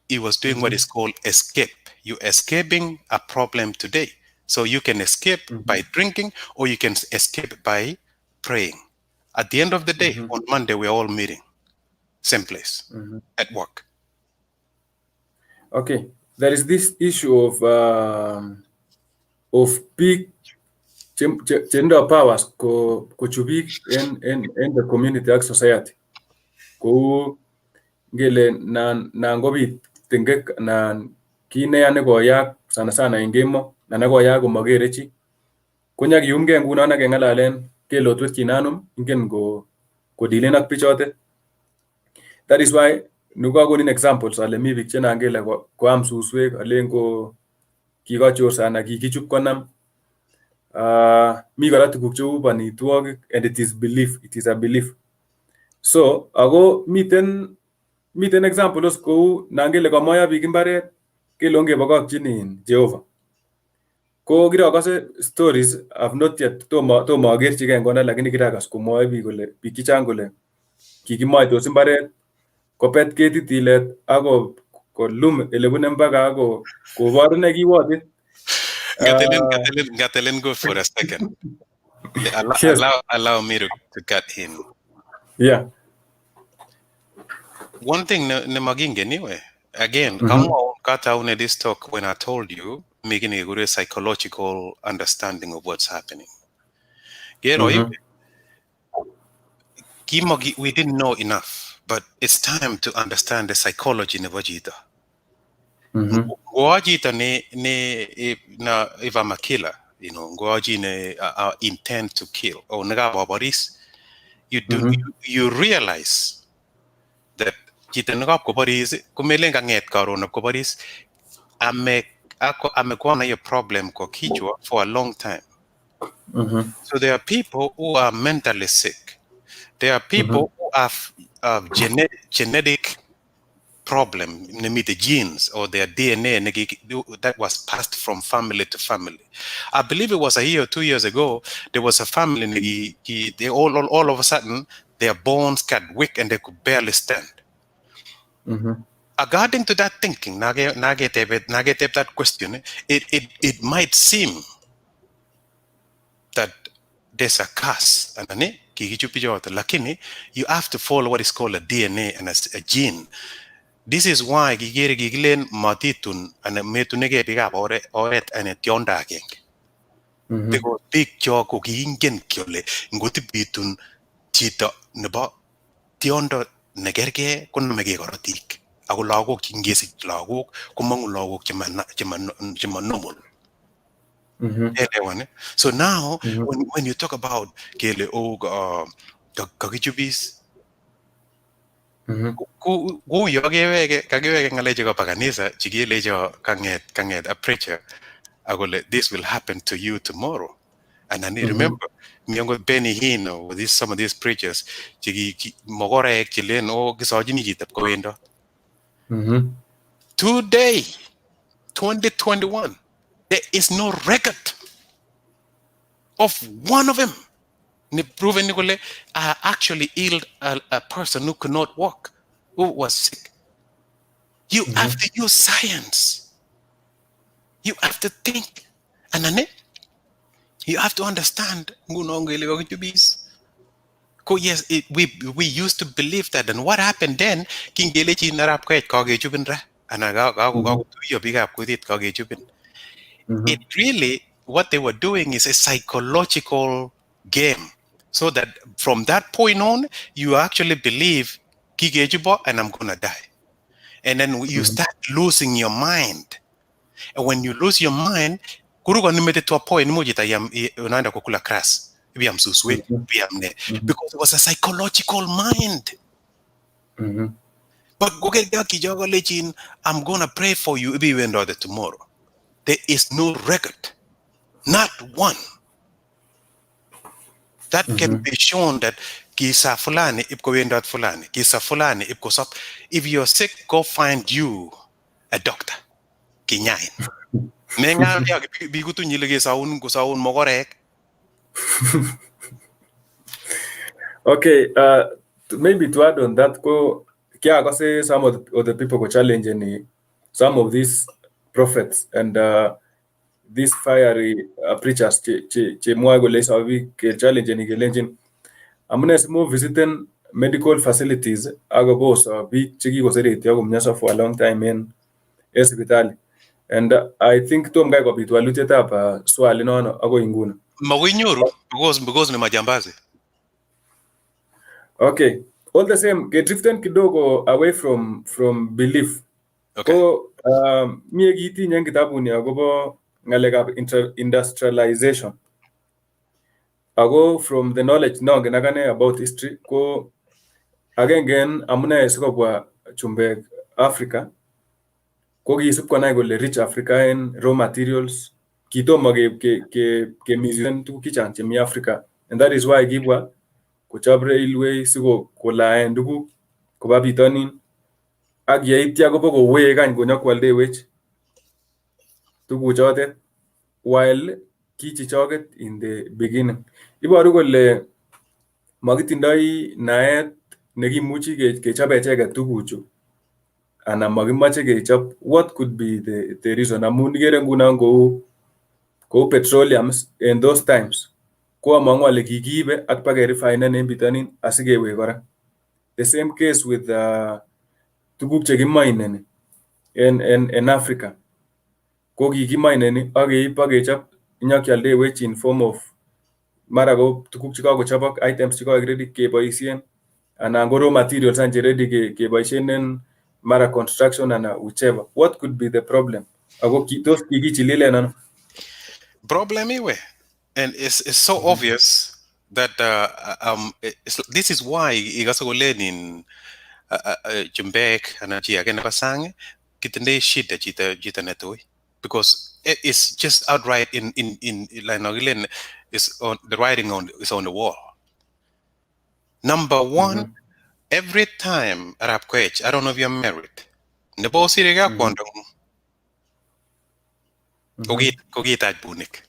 He was doing what is called escape. You're escaping a problem today. So you can escape by drinking or you can escape by praying. At the end of the day, on Monday, we're all meeting. Same place, at work. Okay. There is this issue of big gender powers ko chubik in the community and society. Ko ngele na ngobit tengek na kineya nekoyak sana eng kemo na nekoyak komagere chi konyakiyumgei nguno akengalalen kelotwek chinanum ingen ko dealen ak bichotet. That is why nukakonin examples ale mi biik chenan kele koam suswek alen ko kikachorsa ana kikichup konam. Mi kora tuguk cheu banitwogik and it is a belief. So ako miten examples kou nan kele kamoyo biik imbaret kele ongebokokyin Jehovah. Ko kirakase stories have not yet tomo akerchigei ngona lakini kirakas komwoe biik chechang kole kikimoitos imbaret kopet ketit ilet ako kolum elebune mpaka ako kobor ine kiwotit. Gatelen, go for a second. Allow me to cut in. Yeah. One thing nemaging anyway. Again, kata this talk when I told you making a good psychological understanding of what's happening. We didn't know enough, but it's time to understand the psychology of Wajita. Wajita if I'm a killer, Wajita intend to kill or you realize that kita nagap ko paris kumeleng kanget karon ko paris amekuwa na problem ko kichwa for a long time. So there are people who are mentally sick. There are people who have genetic problem, maybe the genes or their DNA that was passed from family to family. I believe it was a year or 2 years ago, there was a family, they all of a sudden, their bones got weak and they could barely stand. According to that thinking, that question, it might seem that there's a curse, you have to follow what is called a DNA and a gene. This is why gigilen matitun and metunege pick oret and a tionda gang. Because big choko gingen kyole ngoti bitun chito nebo tiondo negerge kun mege korotik. Ako lagok chingesi lagok kumangu lagok chema normal. So now when you talk about kele kagichubis go kagewege ngaleje ko paganisa chigelejo kanget a preacher agole this will happen to you tomorrow. And I remember miongo Benny Hinn or some of these preachers chigi mogore chilen o gisojini jitap ko wendo. Today 2021 there is no record of one of them proven actually healed a person who could not walk, who was sick. You have to use science. You have to think. And then you have to understand. Yes, we used to believe that. And what happened then? It really, what they were doing is a psychological game. So that from that point on, you actually believe and I'm gonna die. And then you start losing your mind. And when you lose your mind, because it was a psychological mind. But I'm gonna pray for you if you went out tomorrow. There is no record, not one, that can be shown that kisa fulani if ko went out fulani, kisa fulani if ko sop. If you're sick, go find you a doctor. Kinyain. Mengal ya bigutu nyilege saun ko saun mogorek. Okay, maybe to add on that, I say some of the people go challenge some of these prophets and these fiery preachers che mwa go lesa we ke challenge ni gelenjin. Amune smo visiting medical facilities ago boss bi chiki go sere tiago mnyasa for a long time in hospital. And I think tom guy go bitwa luteta pa swali no ago inguna. Mawinyoru because ni majambazi. Okay. All the same, get drifting kidogo away from belief. Okay. Ko mie giti nyang kitabu ni agobo ngalega industrialization. Ago from the knowledge no genagane about history. Ko again amuna esiko kwa chumbe Africa. Ko gisip kwa na gole rich Africa in raw materials. Kito mage ke museum tu kichan chemi Africa. And that is why gibwa kuchab railway sigo kolaen dugu kuba bitonin ak yeitya kobo kowe kany konyokwaldewech tuguchotet while kichichoket in the beginning. Iboru kole makitindoi naet nekimuchi kechob echeket tuguchu anan makimache kechop. What could be the reason? Amun ikere nguno kou petroleum in those times ko amangu ale kikiibe ak pakerefinen en bitonin asikewe kora. The same case with tuguk chekimineni in Africa. Ko kikimineni ak keib ak kechop nyokyaldewech in form of mara ko tuguk chekakochobok, items chekakoek ready keboisien anan ko raw materials che ready keboisien en mara construction ana whichever. What could be the problem? Ako tos kikichililen ano? Problem iwe. And it's so obvious that this is why igaso lenin Chumbeek and again pasang kitende shit that jita netoi, because it's just outright in like is on the writing is on the wall. Number one, every time Arab KOECH, I don't know if you're married. Nebo siriga kwandong kogita bunik.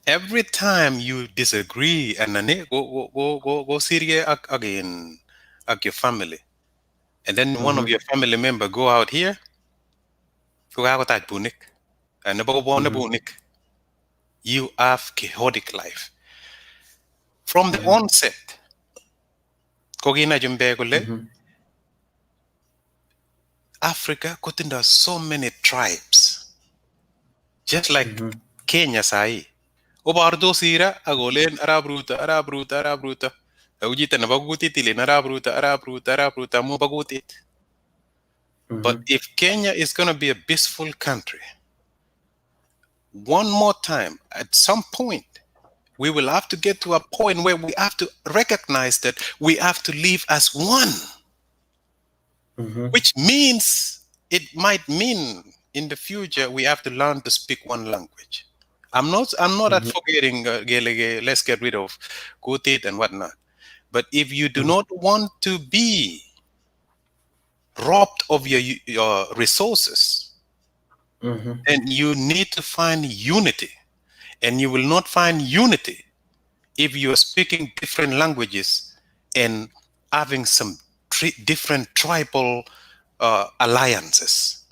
Every time you disagree and go serious again your family, and then one of your family member go out here, and you have chaotic life from the onset. Africa there are so many tribes, just like Kenya sai. Obardo sira agolen Arab ruta. Ujita na bagutit ile Arab ruta mo bagutit. But if Kenya is going to be a peaceful country, one more time, at some point, we will have to get to a point where we have to recognize that we have to live as one, which means it might mean in the future we have to learn to speak one language. I'm not advocating let's get rid of KUTIT and whatnot. But if you do not want to be robbed of your resources, then you need to find unity. And you will not find unity if you are speaking different languages and having some different tribal alliances.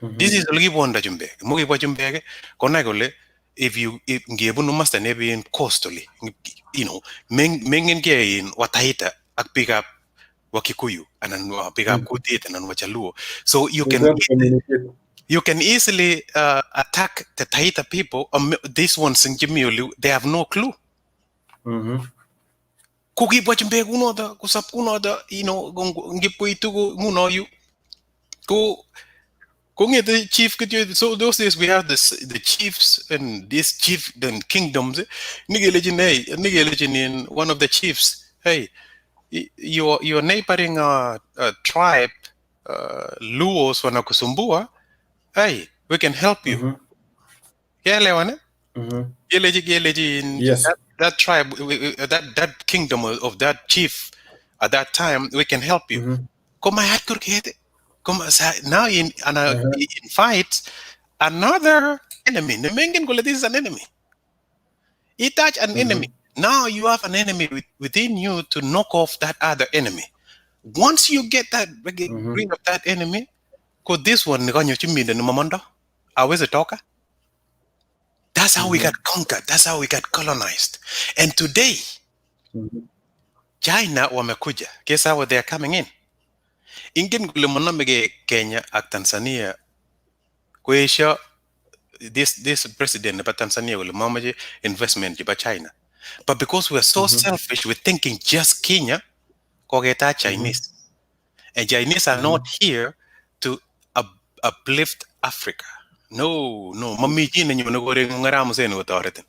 This is Ligibonda Jumbeg. Mugiba Jumbeg, Konagole, if Ngibunu must never in coastally, Mengen in Watahita, ak pick up Wakikuyu, and then pick up KUTIT and then Wachaluo. So you can easily attack the Tahita people. These ones in Jimiulu, they have no clue. Kuki Bachimbe Gunoda, Kusapunoda, Ngipuitugu Munoyu. The chief could so those days we have the chiefs and these chief then kingdoms. Nigga legend in one of the chiefs. Hey, your neighboring tribe, Luos wanakusumbua, hey, we can help you. Mhm. Yaelewana? Mhm. Geleji in Yes. that tribe, that kingdom of that chief at that time, we can help you. Mhm. Come at kurkete. Now Uh-huh. in fights another enemy. Nemengen gole, this is an enemy. He touch an enemy. Mhm. Now you have an enemy within you to knock off that other enemy. Once you get Mhm. rid of that enemy, cause this one nikanyo chiminde ni mamanda. Aweze toka. That's how we got Mhm. conquered. That's how we got colonized. And today, Mhm. China wamekuja. Guess how they are coming in? Ingin kule mwanamege Kenya ak Tanzania kuesha this president ba Tanzania kule mamaje investment ba China. But because we're so Mhm. selfish, we're thinking just Kenya, kogeta Mhm. Chinese. And Chinese are not Mhm. here to uplift Africa. No, no. Mami jine nyo nagore ngaramu se no tawretin.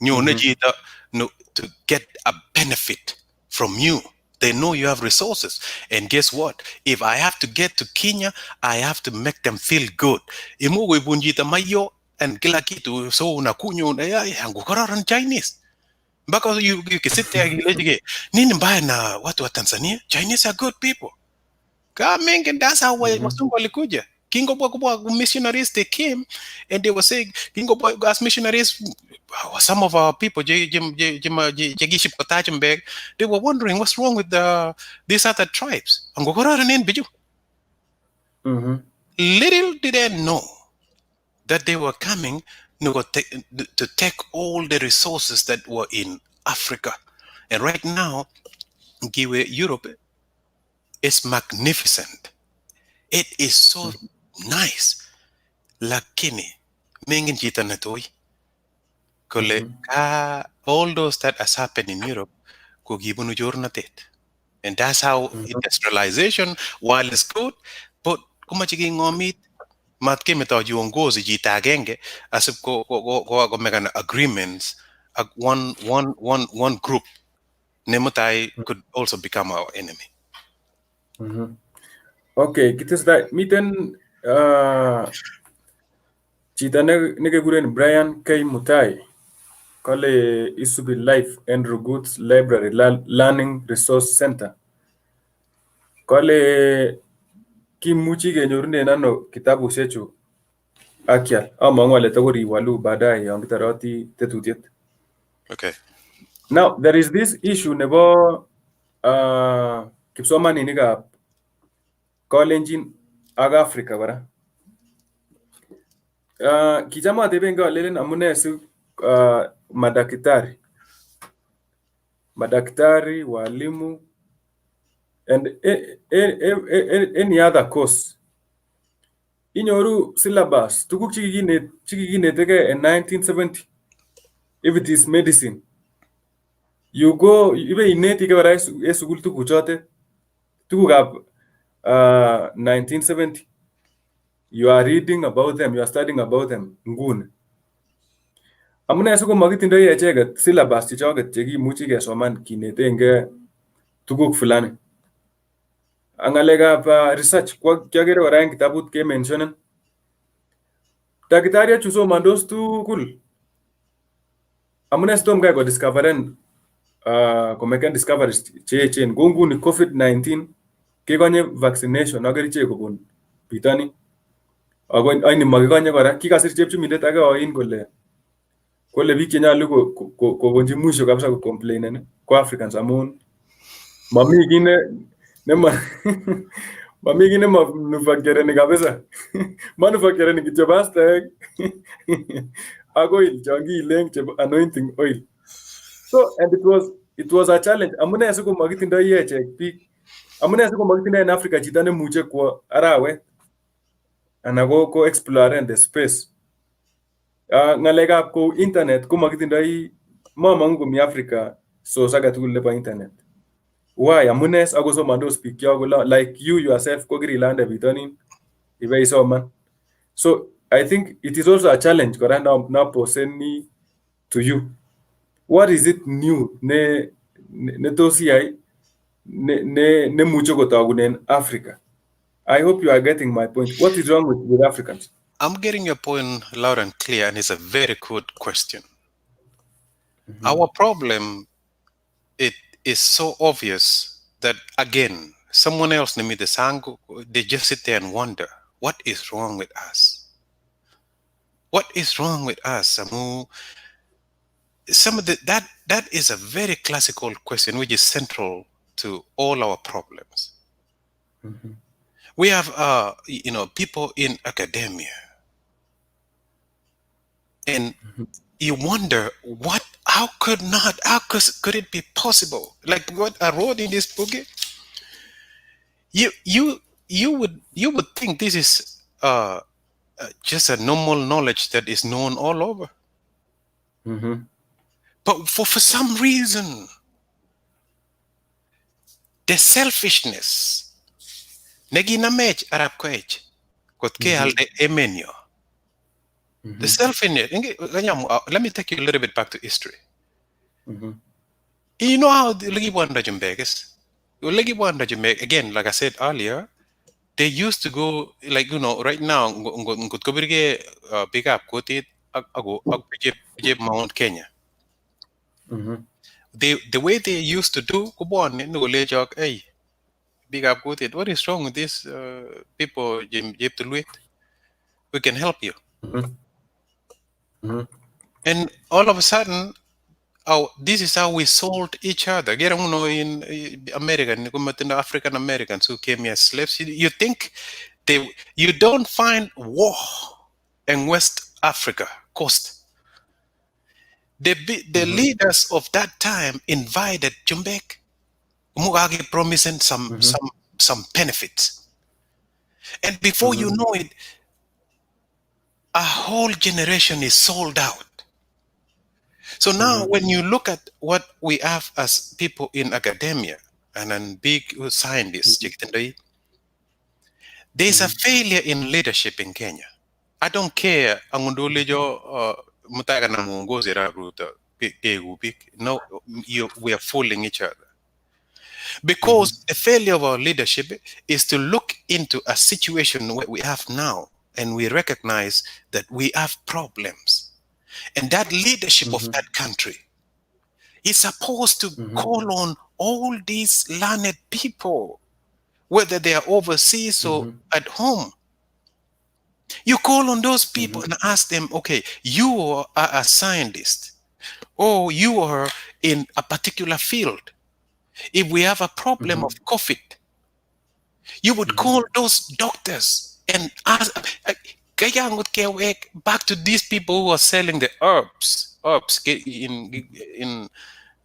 Nyo Mhm. jita no to get a benefit from you. They know you have resources. And guess what? If I have to get to Kenya, I have to make them feel good. Imu we bunjita mayo and kila kitu so na kunyo na ya yangu kararan Chinese. Because you can sit there and nini mbaya na watu wa Tanzania? Chinese are good people. Coming, and that's how Mhm. Wasungu walikuja. Kingo Boy missionaries, they came and they were saying, Kingo Boy as missionaries, some of our people, they were wondering what's wrong with these other tribes. Mhm. Little did they know that they were coming to take all the resources that were in Africa. And right now, Europe is magnificent. It is so nice. Lakini, mingin chita na toy. Kole, Mhm. all those that has happened in Europe, kugibunu jornatet. And that's how Mhm. industrialization, while it's good, but kumachigi ngomit, matke meta uongozi jita agenge, asip ko make an agreements, one group, nemutai could also become our enemy. Mhm. Okay, kita miten chita nekekuren Brian K. Mutai kole isubi Life Andrew Goods Library Learning Resource Center kole kimuchi kenyorunen ano kitabushechu akyal among'u ale tokoriwalu baadaye yon kitoroti tetutiet. Okay. Now there is this issue nebo kipsomaninikab Kalenjin ak Africa kora. Kicham ateben alelen amune si madaktari, walimu and any other course. Inyoru syllabus tuguk chekikinetege in 1970 if it is medicine. You go ibe inetike kora en sukul tuguchotet tugukab 1970. You are reading about them, you are studying about them nguni. Amune siko makitindoi echeket syllabus chechoket chekimuchi kesoman kinetenge tuguk fulani. Ngalekab research kiagere kora en kitabut ke mentionen. Daktariek somandos tugul. Amune sitom kai kodiscoveren komeken discoveries cheechen kou nguni COVID-19 kekonye vaccination ak kerichek kobun bitoni. Ako aini makikonye kora kikasir chepchumindet age oin kole biik chenyolu kobunji mwisho kabisa kucomplainen ko Africans amun mami kii mami kii manufactureni kabisa. Manufactureni kityo pastaek ak oil chon kiilen chebo anointing oil. So and it was a challenge. Amune siko makitindoi echek biik. Amune siko makitindoi en Africa chito nemuche kwo arawet anan ko exploren the space. Ngalekab kou internet ko makitindoi, mamong'u komi Africa source age tugul nebo internet. Why? Amune akosomandos biik kyok like you yourself ko kirilande bitonin ibeisoman. So I think it is also a challenge kora naposeni to you. What is it new ne tos iyai ne mucho kotagunen Africa. I hope you are getting my point. What is wrong with Africans? I'm getting your point loud and clear, and it's a very good question. Our problem, it is so obvious that again, someone else named the Sango, they just sit there and wonder, what is wrong with us? What is wrong with us, Samu? Some of that is a very classical question, which is central to all our problems. We have, people in academia, and you wonder how could it be possible? Like what I wrote in this book, you you you would think this is just a normal knowledge that is known all over, but for some reason, the selfishness nagina mech Arab KOECH kot ke halde emenyo. The selfishness. Let me take you a little bit back to history. You know how the Lagi Jumbekis? Again, like I said earlier, they used to go, like, right now, pick up KUTIT, Mount Kenya. The way they used to do, hey, big up KUTIT, what is wrong with these people? We can help you. And all of a sudden, this is how we sold each other. Get in American, African Americans who came here as slaves. You think you don't find war in West Africa coast. The leaders of that time invited Chumbeekab, Mugage promising some benefits, and before you know it, a whole generation is sold out. So now, when you look at what we have as people in academia and then big scientists, there's a failure in leadership in Kenya. I don't care. No, we are fooling each other. Because the failure of our leadership is to look into a situation what we have now, and we recognize that we have problems. And that leadership of that country is supposed to call on all these learned people, whether they are overseas or at home. You call on those people and ask them, okay, you are a scientist, or you are in a particular field. If we have a problem of COVID, you would call those doctors and ask, back to these people who are selling the herbs in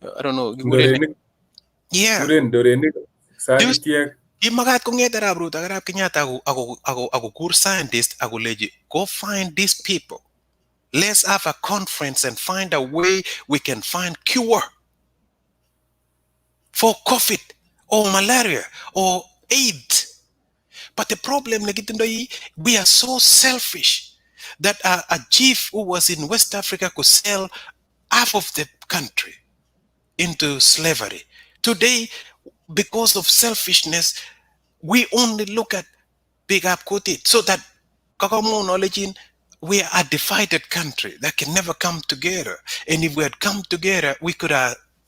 I don't know. Yeah. Those, Imagat kung ngeta ra bro, tagarap Kenyatta ako kur scientist ako legit. Go find these people. Let's have a conference and find a way we can find cure for COVID or malaria or AIDS. But the problem, we are so selfish that a chief who was in West Africa could sell half of the country into slavery. Today, because of selfishness, we only look at big up KUTIT, so that we are a divided country that can never come together. And if we had come together, we could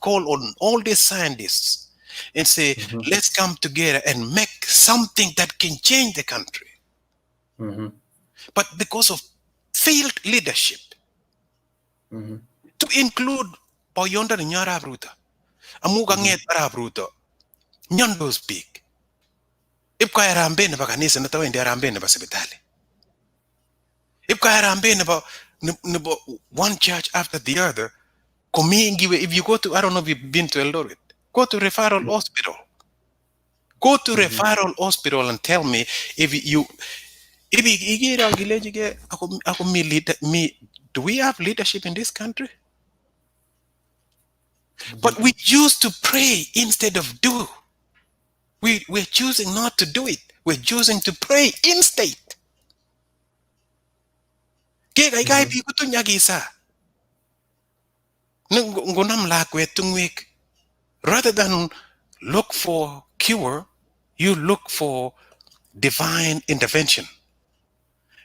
call on all these scientists and say, let's come together and make something that can change the country. But because of failed leadership, to include Poyonda Nyara Bruta, Amuga Nget Arabruta, Nyondo speak. If Kairambe never kanisa na tawa hindi Arambe never sibitali. If Kairambe never one church after the other, if you go to, I don't know if you've been to Eldoret, go to referral hospital. Go to referral hospital and tell me do we have leadership in this country? But we choose to pray instead of do. We're choosing not to do it. We're choosing to pray instead. Rather than look for cure, you look for divine intervention.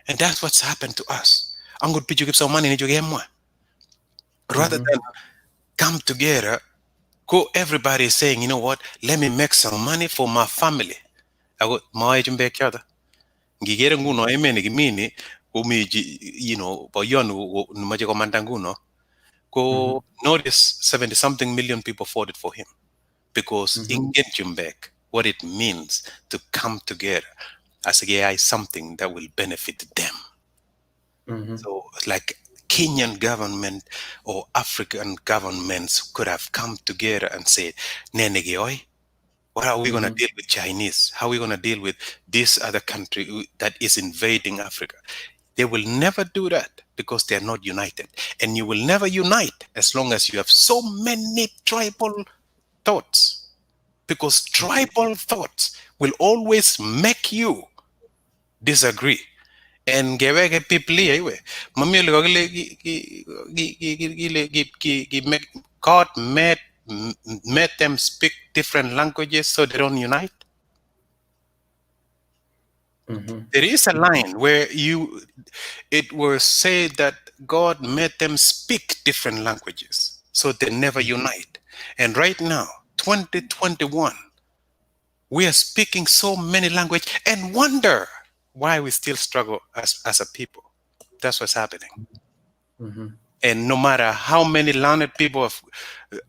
And that's what's happened to us. I'm going to give some money rather than come together. Everybody is saying, you know what, let me make some money for my family. I go, my backyard. Ngigere nguno emene gimini umiji, you know, bayon maje komandanguno. Go notice 70 something million people voted for him because in Chumbeekab, what it means to come together as a guy something that will benefit them. So like Kenyan government or African governments could have come together and said, Nenegeoi, what are we going to deal with Chinese? How are we going to deal with this other country that is invading Africa? They will never do that because they are not united. And you will never unite as long as you have so many tribal thoughts. Because tribal thoughts will always make you disagree. And gewege people anyway. Mami God made them speak different languages so they don't unite. There is a line where it was said that God made them speak different languages so they never unite. And right now, 2021, we are speaking so many languages and wonder why we still struggle as a people. That's what's happening. And no matter how many learned people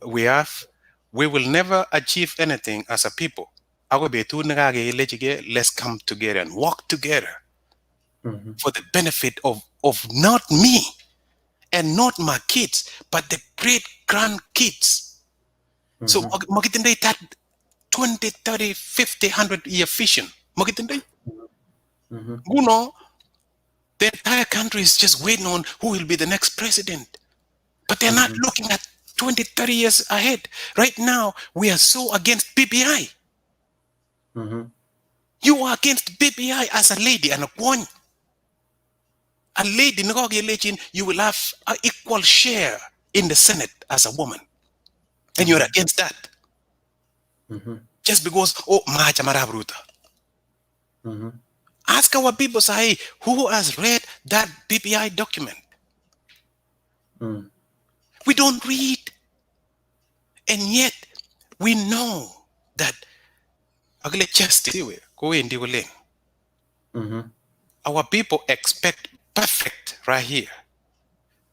we have, we will never achieve anything as a people. Let's come together and work together for the benefit of not me and not my kids, but the great grandkids. So, that 20, 30, 50, 100-year vision. You know, the entire country is just waiting on who will be the next president. But they're not looking at 20, 30 years ahead. Right now, we are so against BPI. You are against BPI as a lady and a one. A lady, you will have an equal share in the Senate as a woman. And you're against that. Just because, macha marabruta. Ask our people, say, who has read that BPI document? We don't read. And yet, we know that our people expect perfect right here.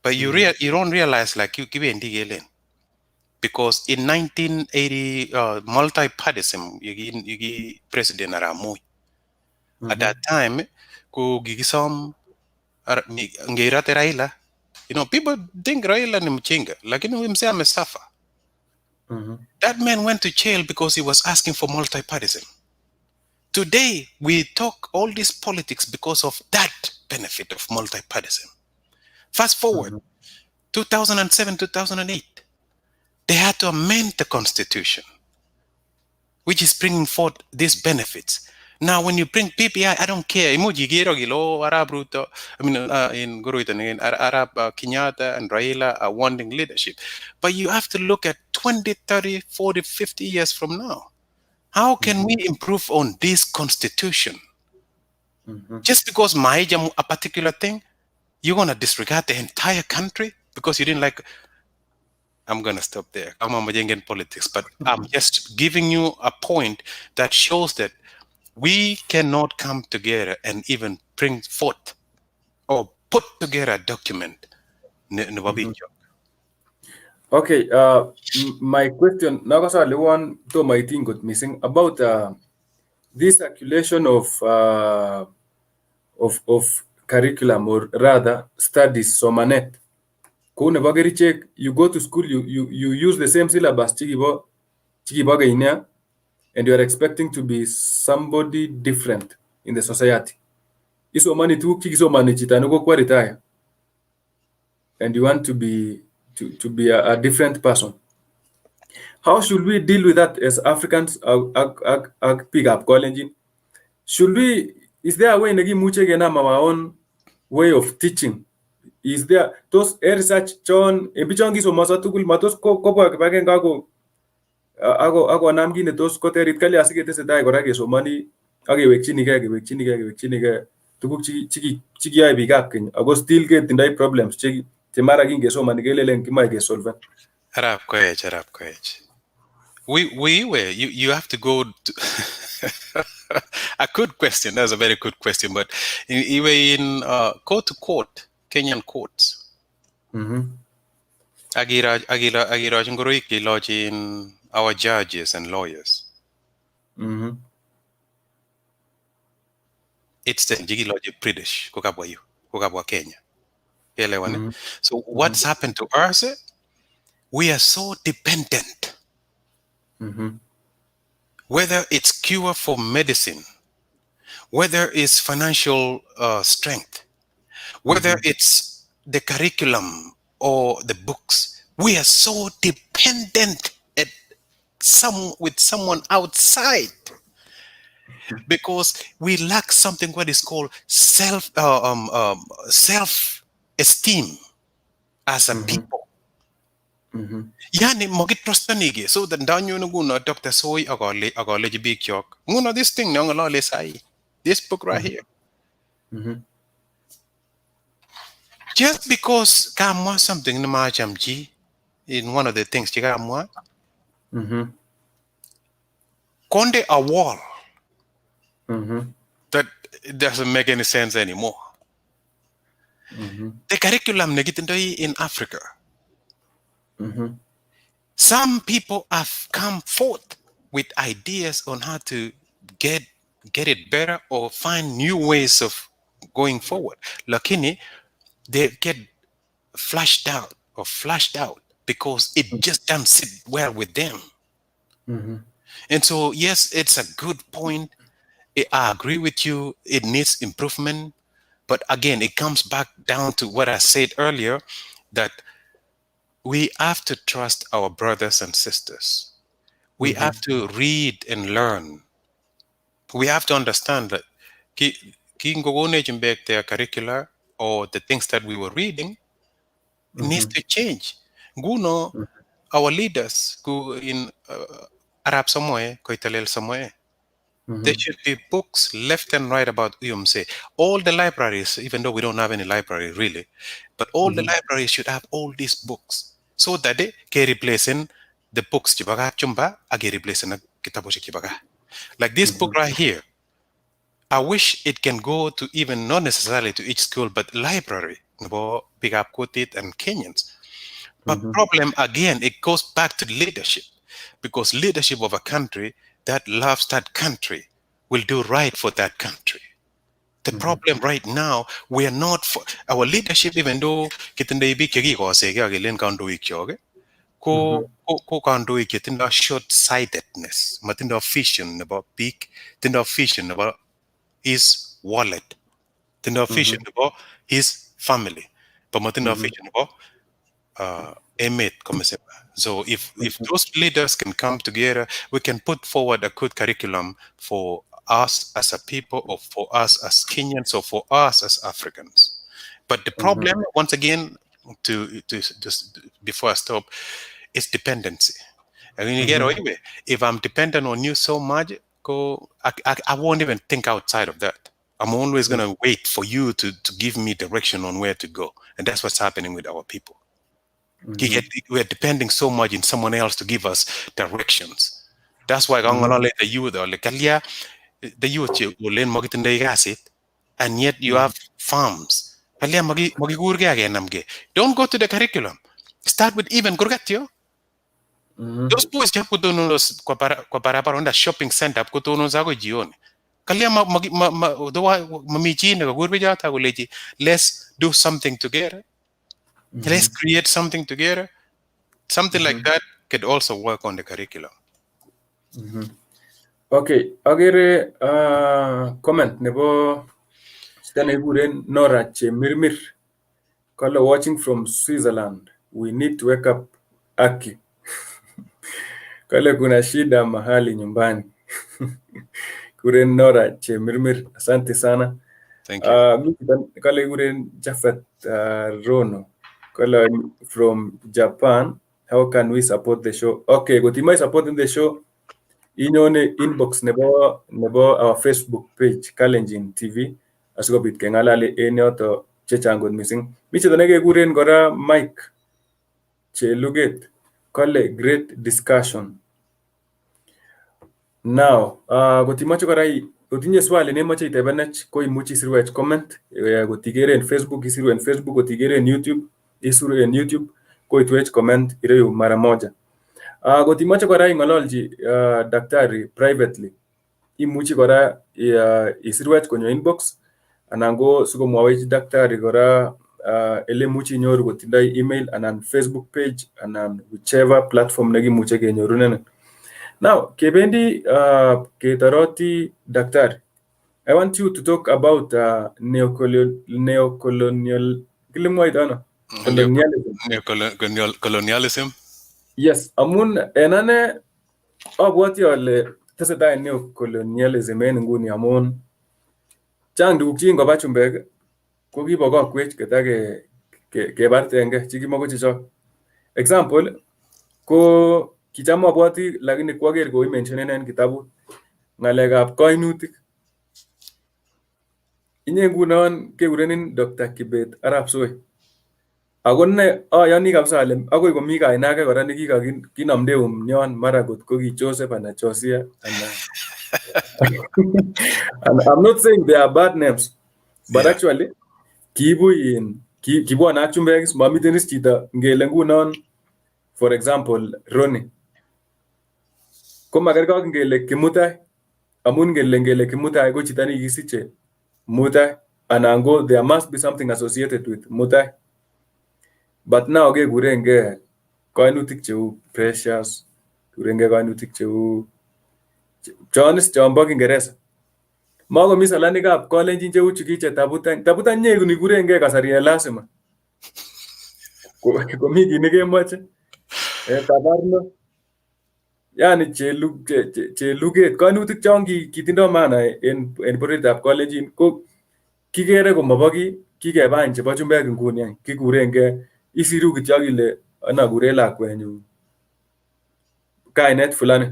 But you don't realize like you give it because in 1980, multi-partyism, you President Aramoy. At that time, you know, people think Raila ni mchinga, lakini wimse amesafa. That man went to jail because he was asking for multi-partyism. Today, we talk all this politics because of that benefit of multi-partyism. Fast forward, 2007, 2008, they had to amend the constitution, which is bringing forth these benefits. Now, when you bring PPI, I don't care. I mean, in Guruitan again, Arab Kenyatta and Raila are wanting leadership. But you have to look at 20, 30, 40, 50 years from now. How can we improve on this constitution? Just because a particular thing, you're going to disregard the entire country because you didn't like. I'm going to stop there. I'm in politics, but I'm just giving you a point that shows that we cannot come together and even bring forth or put together a document. Okay, my question now one to my thing got missing about this circulation of curriculum, or rather studies. Somanet. You go to school, you use the same syllabus, and you are expecting to be somebody different in the society. And you want to be a different person. How should we deal with that as Africans? Pick up Kalenjin. Is there a way in our own way of teaching? Is there those research John Ebichongi so Masatukul Matos Kopo ako nam kit netos koterit kalya siketesetai kora kesomani ak kewekchinigei tuguk chikiyoe biikab keny ako still ketindoi problems che mara kingesomani kelelen kimoe kesolven. Arap Koech. You have to go to a good question. That's a very good question. But you were in court to court, Kenyan courts. Agira ngoroik in our judges and lawyers. It's the jigiloji British kukabwa Kenya. So what's happened to us? We are so dependent. Whether it's cure for medicine, whether it's financial strength, whether it's the curriculum or the books, we are so dependent with someone outside because we lack something what is called self-esteem as a people. Yani mogitrostanige so that danyo nguno Dr. Soi agole big chok. Nguno this thing nangolale sai. This book right here. Just because kamwa something na majamji in one of the things chikamwa. Konde a wall. That it doesn't make any sense anymore. The curriculum negitindoi in Africa. Some people have come forth with ideas on how to get it better or find new ways of going forward. Lakini, they get flashed out because it just doesn't sit well with them. And so, yes, it's a good point. I agree with you. It needs improvement. But again, it comes back down to what I said earlier, that we have to trust our brothers and sisters. We have to read and learn. We have to understand that their curricular or the things that we were reading needs to change. Guno, our leaders go in Arab somewhere, Koitalel somewhere. There should be books left and right about Uyumse. All the libraries, even though we don't have any library really, but all the libraries should have all these books so that they can replace the books chibaga chumba age replacing kitabu chibaga. Like this book right here. I wish it can go to even not necessarily to each school, but library. Big up KUTIT and Kenyans. But problem again, it goes back to leadership, because leadership of a country that loves that country will do right for that country. The problem right now, we are not for our leadership, even though short-sightedness, matindo vision about big, tindo vision about his wallet, tindo vision about his family, but matindo vision about so if those leaders can come together, we can put forward a good curriculum for us as a people, or for us as Kenyans, or for us as Africans. But the problem, once again, to before I stop, is dependency. And when you get away, if I'm dependent on you so much, I won't even think outside of that. I'm always going to wait for you to give me direction on where to go. And that's what's happening with our people. We're depending so much in someone else to give us directions. That's why the youth and yet you have farms. Don't go to the curriculum. Start with even Gurgatio. Those boys just put on those on the shopping center, put on Zago Gion. Let's do something together. Let's create something together. Something like that could also work on the curriculum. Okay, agere comment nebo Stanekuren Nora Chemirmir. Kala watching from Switzerland. We need to wake up Aki. Kale kuna shida mahali nyumbani. Kuren Nora Chemirmir. Asante sana. Thank you. Kale kuren Jafet Rono. Kala from Japan. How can we support the show? Okay, kotimoi supporting the show, inyone inbox nebo our Facebook page Kalenjin TV asikobit kengalali en yoto chechang kot missing. Mi chito nekekuren kora Mike Cheluget kole great discussion. Now, kotimache kora kotinye swali nemache itebenech ko imuchi isirwech comment kotigere en Facebook, isiru en Facebook, kotigere en YouTube, isiru en YouTube, ko itwech comment ireyu mara moja. Kotimache kora ing'ololchi daktari privately, imuchi kora isirwech konyo inbox anan ko sikomwawech daktari kora ele imuchi inyoru kotindoi email anan Facebook page anan whichever platform nekimuche kenyorunen. Now, kebendi ketoroti daktari. I want you to talk about neocolonial colonialism. Yes, amun en ane abwati ale tesetai neocolonialism en nguni amun chang tuguk che kingoba chumbek ko kibo kokwech ketake kebartenge chikimako chechok. Example ko kicham abwati lakini kwaker ko mentionen en kitabut ng'alekab kainutik. Inye ngunon kekurenin Dr. Kibet Arap Soi. Ako ne ayani kabisa ale akoi komi kaina age kora nekikakinamdeum yon mara kot ko ki Joseph anan Josia anan and I'm not saying they are bad names, but Yeah. actually kibwone ak chumbek mamiten is chito ngele ngunon for example Ronnie ko makerke ak ngele Kimutai amun ngele Kimutai ko chito nekikisiche Mutai anan ko there must be something associated with Mutai. But now kekurenge kainutik cheu Precious, kurenge kainutik cheu chombo Kingereza. Makomi salanikab Kalenjin cheu chukiche Tabutany. Tabutany nye nikurenge kasari en lazima. Komi kiy nekemoche. Tabarno. Yani cheluget. Kainutik chon kitindoi maana en bororietab Kalenjin ko kikere komobo kikebany chebo chumbek nguni kikurenge isiru kityo ile anakure lakwenyu kainet fulani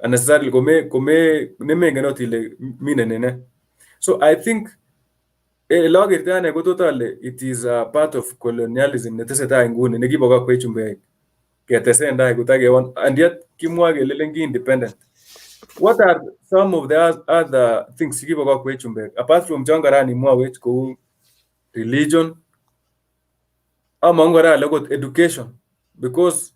unnecessarily nemengen ot ile minen ne. So I think lagertoi ane ko totally it is a part of colonialism netesetai nguni nekibo kokwech chumbek ketesen tai kotakewon and yet kimwa kelelen ki independent. What are some of the other things kibo kokwech chumbek apart from chon kora nimwawech kou religion among kora ale kot education because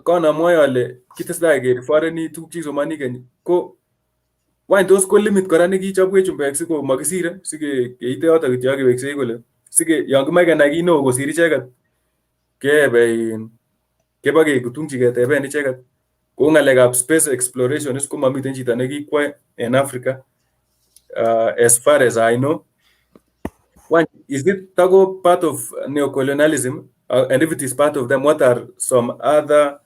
konamwoe ale kitesetai kereforeni tuguk chekisomani keny ko wany tos ko limit kora nekichobwech chumbek siko makisire sikeite yoto kityo keweksei kole sike yon kimoe kenai kit neo kosir icheket keba ketungchi keteben icheket kou ng'alekab space exploration is ko mamiten chito nekikwo en Africa as far as I know. One, is it tago part of neocolonialism? And if it is part of them, what are some other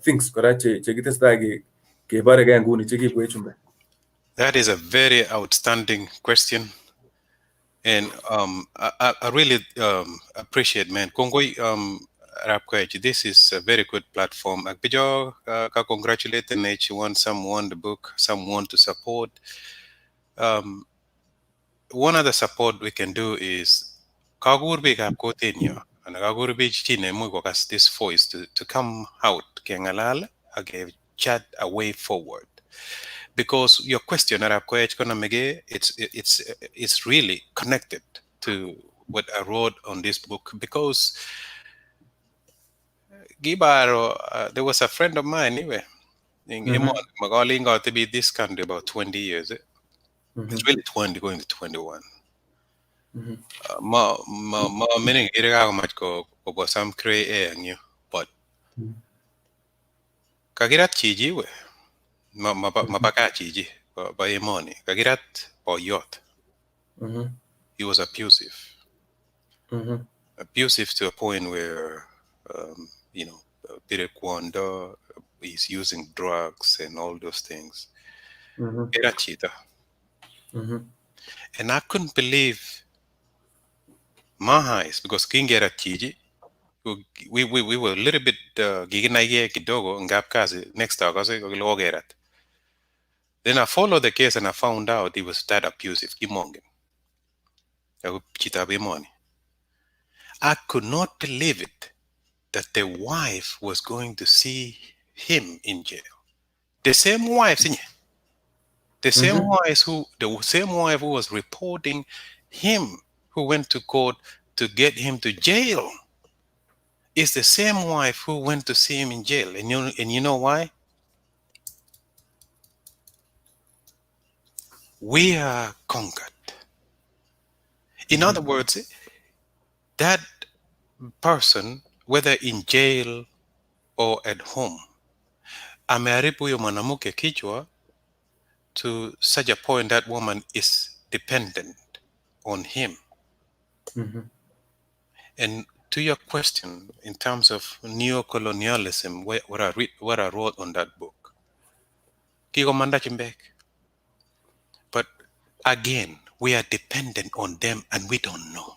things kora chekitestai kebarege nguni chekibwech chumbek? That is a very outstanding question. And I really appreciate, man. Kongoi Arap KOECH, this is a very good platform. Akbijo ka congratulate one, some want the book, some want to support. One other support we can do is kagurbi kap kotenyo and kagurbi chine mugokas this voice to come out kengalal again chat a way forward. Because your question, Arap KOECH, it's really connected to what I wrote on this book. Because Gibaro, there was a friend of mine anyway. Magali got to be this country about 20 years. It's really 20 going to 21. Meaning much go some cray air new, but Kagirat Chiji we. Mapaka Chiji by money. Kagirat or yacht. He was abusive. Abusive to a point where, Peter Kwanda is using drugs and all those things. Era cheater. And I couldn't believe my eyes because King era Chiji, We were a little bit giginaiye kidogo ngap kazi next kasi ogerat. Then I followed the case and I found out he was that abusive. I could not believe it that the wife was going to see him in jail. The same wife, the same wife who was reporting him, who went to court to get him to jail, is the same wife who went to see him in jail. And you know why? We are conquered. In other words, that person, whether in jail or at home, ameharibu huyo mwanamke kichwa to such a point that woman is dependent on him. And to your question, in terms of neo-colonialism, what I wrote on that book, Kigomanda Chimbek. But again, we are dependent on them and we don't know.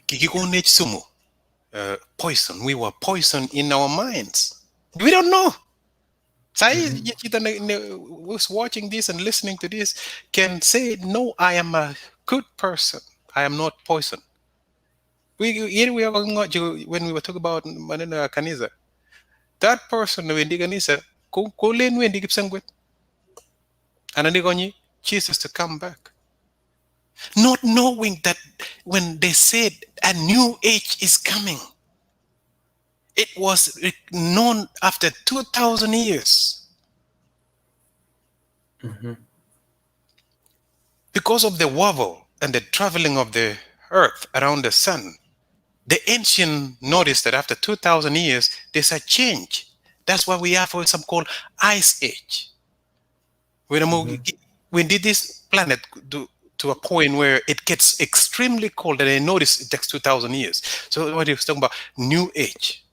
Kikikonech sumu, poison. We were poisoned in our minds. We don't know. Who's watching this and listening to this can say, no, I am a good person. I am not poisoned. When we were talking about Manena Kanisa, that person when Kanisa, Kolen when the Gipsangwit, and Anigonyi, Jesus to come back. Not knowing that when they said a new age is coming, it was known after 2,000 years. Because of the wobble and the traveling of the earth around the sun, the ancient noticed that after 2,000 years, there's a change. That's why we have something called ice age. When did this planet to a point where it gets extremely cold, and they notice it takes 2,000 years. So what he was talking about, new age.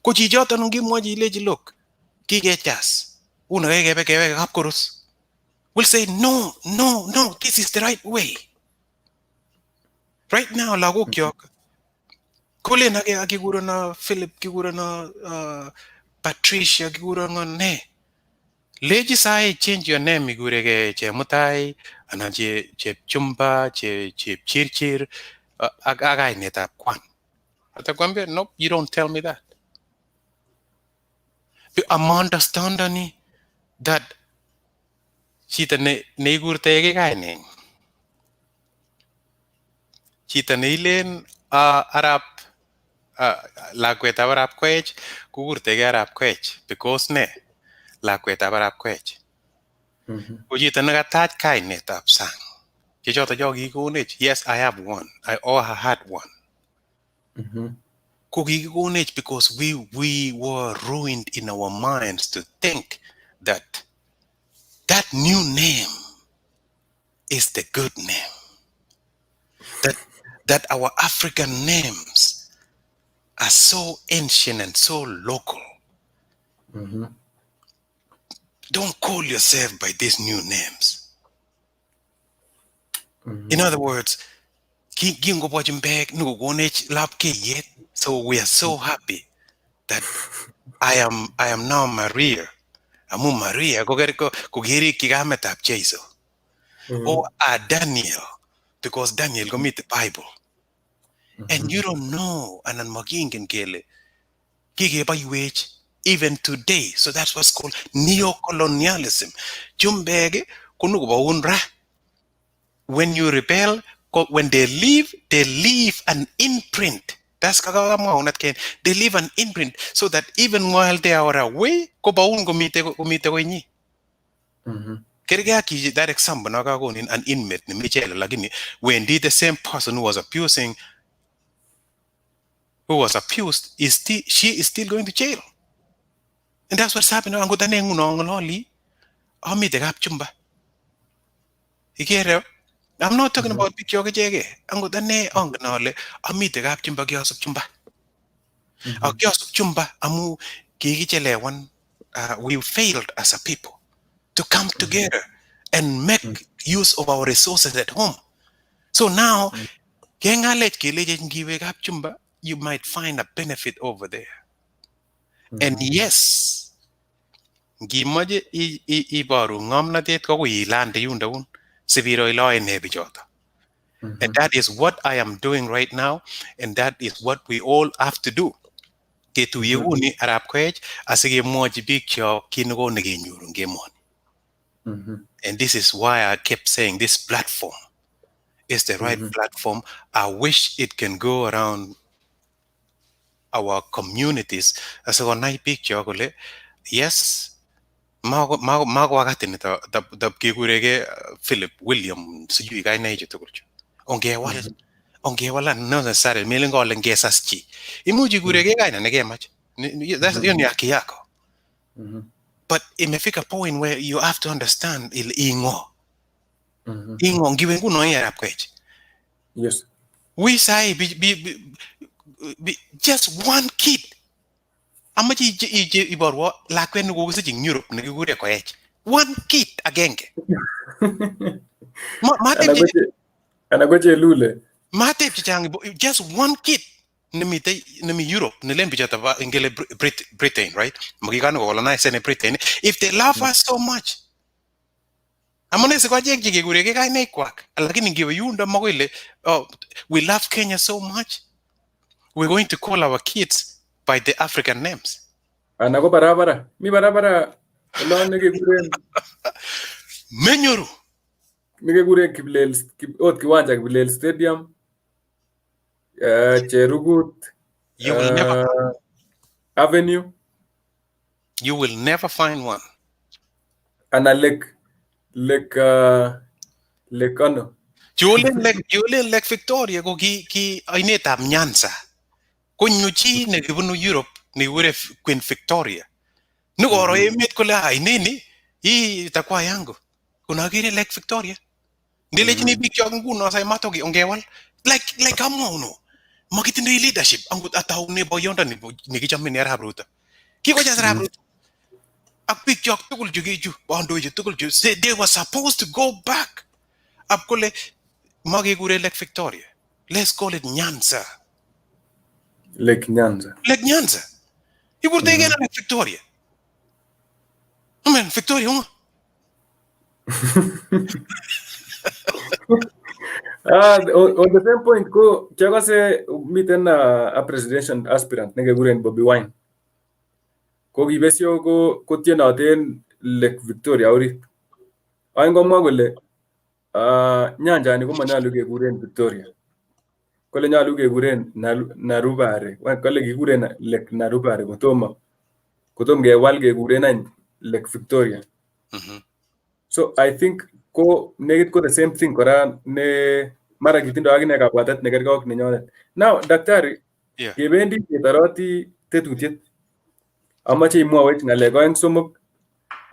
Look, we'll say, no, this is the right way. Right now, Lagokyok, Kule nage akiguro na Philip, kiguro na Patricia, kiguro na ne. Legisai change your name, igurege che mutai, ana che chumba, che chirchir, agay netap kwan. Atakwambia, nope, you don't tell me that. I'm understanding that chita ne igurtege kaineng. Chita ne ilen Arab lakwet Arab KOECH kugurtege Arab KOECH because ne lakwet Arab KOECH. Chita ne katach kainetab sang. Chichota jogi kunich. Yes, I have one. I had one. Because we were ruined in our minds to think that that new name is the good name. That our African names are so ancient and so local. Don't call yourself by these new names. In other words, so we are so happy that I am now Maria. Amu Maria kugiri kigametap Jesu. Or Daniel, because Daniel go meet the Bible. And you don't know anan magingin kele kige ba yuech even today. So that's what's called neo-colonialism. Chumbege kunugo ba unra. When you rebel, when they leave an imprint. That's they leave an imprint so that even while they are away, that example, an inmate, when did the same person who was abused, she is still going to jail. And that's what's happening. I'm not talking about Pikyoga Jege. Angutane Onganole, Amite Gap Chumba Gios of Chumba. Our Gios of Chumba, Amu Gigichelewan, we failed as a people to come together and make use of our resources at home. So now Kengalech keleje ngiwe kapchumba, you might find a benefit over there. And yes, ngimaje ibaru ngomnatet ko ilande yundaun sibiro ilo ene bichota. And that is what I am doing right now, and that is what we all have to do. Ketu yeguni Arab KOECH asige moji bikcho kinugo negenyuru ngemon. And this is why I kept saying this platform is the right platform. I wish it can go around our communities. As a night picture, yes, mago wakati nito the kigurege Philip William sijui guy na hicho tukulcho. Ongewala no necessarily milingo lengesaschi. Imuji gurege guy na nege match. That's yoni haki yako. But imefika point where you have to understand il ingo. Ingo ngiwe nguno Arab KOECH. Yes. We say be just one kid. Amaji iborwo lakwe nugo sa jing Europe nagigure KOECH. One kid agenge. Anagoje lule. Matep chichang just one kid. Nemi Europe nilembi jata ba ingele Britain, right? Magigano ko wala na sene Britain. If they love us so much, amone se kwa jegi gurege kai nei kwak. Lakini ngiwe yunda magwile, oh, we love Kenya so much. We're going to call our kids by the African names. Anago barabara. Mi barabara lo nige guren. Menyuru. Nige guren kiwanja Kiblel Stadium. Cherugut. You will never Avenue. You will never find one. And a lake ano. Julen Lake Victoria go ki aineta Nyanza. Kunyuchi ne gibunu Europe ni wure Queen Victoria. Nugoro emet kula aineni hii itakuwa yangu. Kuna gire Lake Victoria. Ndile jini bikyo nguno sa matogi ongewal like amono. Makitindo leadership angut ataw ne boyonda ni kichamme ne rabruta. Kiko jas rabruta. Ak bikyo tukul jugeju bondo je tukul ju say they were supposed to go back. Apkole magi gure Lake Victoria. Let's call it Nyanza. Lake Nyanza. Lake Nyanza. You would take Lake Victoria. I mean, Victoria. On the same point, ko chaga se miten a presidential aspirant nege guren Bobby Wine. Ko gibesio ko tienaten Lake Victoria ori. Ay ngomwa gole nyanja ni ko manyalu ke guren Victoria. Kole nyalu ke guren Narubare. Wan kole ke guren Lake Narubare kotom ge wal ke guren Lake Victoria. So I think ko negit ko the same thing kora ne mara kitindo agine kabwatet ne kergok nenyonet. Now daktari kebendi ketoroti tetutiet. Amache imwawech ngalek oeng somok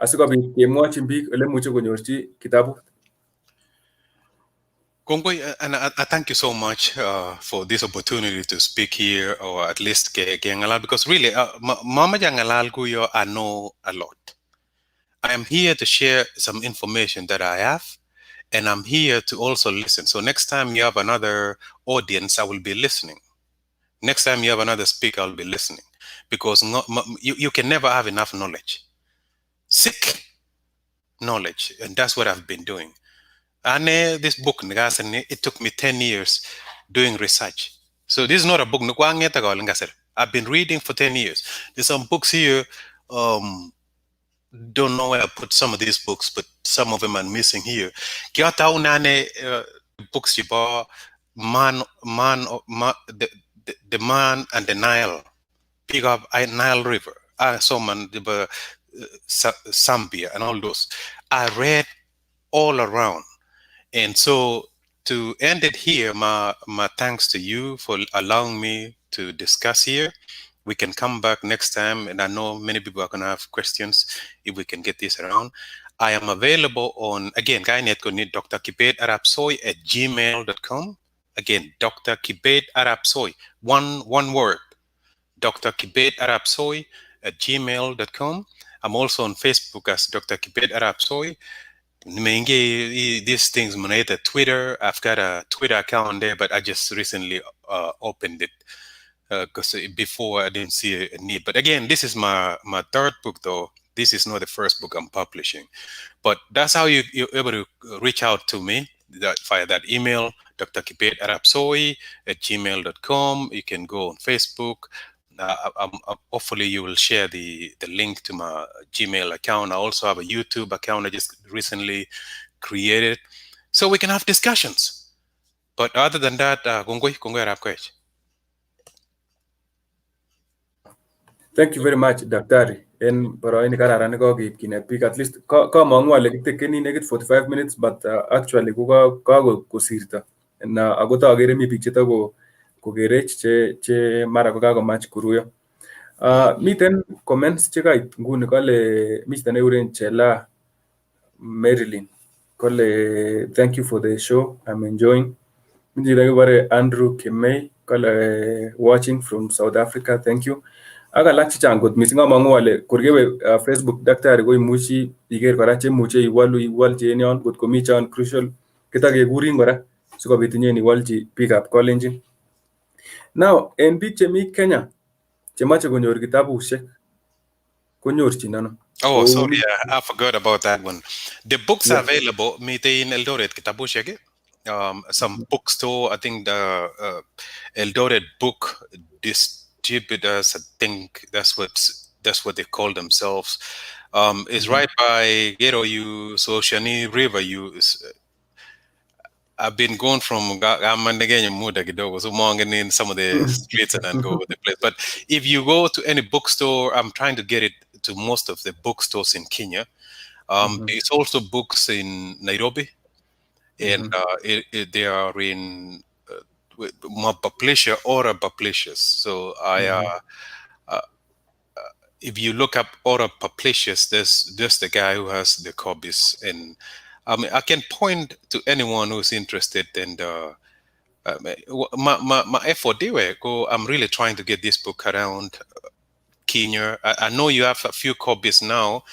asikobit kemwochin biik ole muche konyorchi kitabut. Kongoi, and I thank you so much for this opportunity to speak here, or at least Gengalal, because really, Mama Jangalal Guyo, I know a lot. I am here to share some information that I have, and I'm here to also listen. So next time you have another audience, I will be listening. Next time you have another speaker, I'll be listening, because you can never have enough knowledge. Seek knowledge, and that's what I've been doing. And this book, it took me 10 years doing research. So this is not a book. I've been reading for 10 years. There's some books here. Don't know where I put some of these books, but some of them are missing here. Books about the man and the Nile. Pick up Nile River. Zambia and all those. I read all around. And so to end it here, my thanks to you for allowing me to discuss here. We can come back next time, and I know many people are going to have questions if we can get this around. I am available on, again, Dr. Kibet Arap Soi at gmail.com. Again, Dr. Kibet Arap Soi, one word, Dr. Kibet Arap Soi at gmail.com. I'm also on Facebook as Dr. Kibet Arap Soi. These things manate Twitter. I've got a Twitter account there, but I just recently opened it because before I didn't see a need. But again, this is my third book, though. This is not the first book I'm publishing. But that's how you're able to reach out to me via that email, Dr. Kibet Arap Soi at gmail.com. You can go on Facebook. Hopefully you will share the link to my Gmail account. I also have a YouTube account I just recently created, so we can have discussions. But other than that, Gongoi Arap KOECH. Thank you very much, Daktari. En boroini kararan kokeip kinet biik at least kamang'u ale kitekeni nekit 45 minutes but actually kokakosirto. Ako takere mi biik chetakokerech che mara kokakomach koruyo. Miten comments chekait nguni kale mi chito nekikuren Chela Marilyn. Kale thank you for the show, I'm enjoying. Mi chito nekibore Andrew Kemei kale watching from South Africa, thank you. Ak alak chechang kot missing amang'u ale korkewe Facebook Daktari ko imuchi iker kora chemuche iwolchi en yon kot komi chon crucial ketakekurin kora sikobit inyen iwolchi biikab Kalenjin. Now en biik chemi Kenya chemache konyor kitabushek konyorchin ano? Oh, sorry, I forgot about that one. The books are available. Mite in Eldoret kitabushek. Some bookstore, I think the Eldoret book distributors, I think that's what they call themselves. It's right by Gero so Shani River. I've been going from Gamandaganya Mudagido, so monging in some of the streets and then go over the place. But if you go to any bookstore, I'm trying to get it to most of the bookstores in Kenya. It's also books in Nairobi, and they are in publisher or publishers. So if you look up other publishers, there's just the guy who has the copies, and I can point to anyone who's interested. And my effort anyway, I'm really trying to get this book around Kenya. I know you have a few copies now,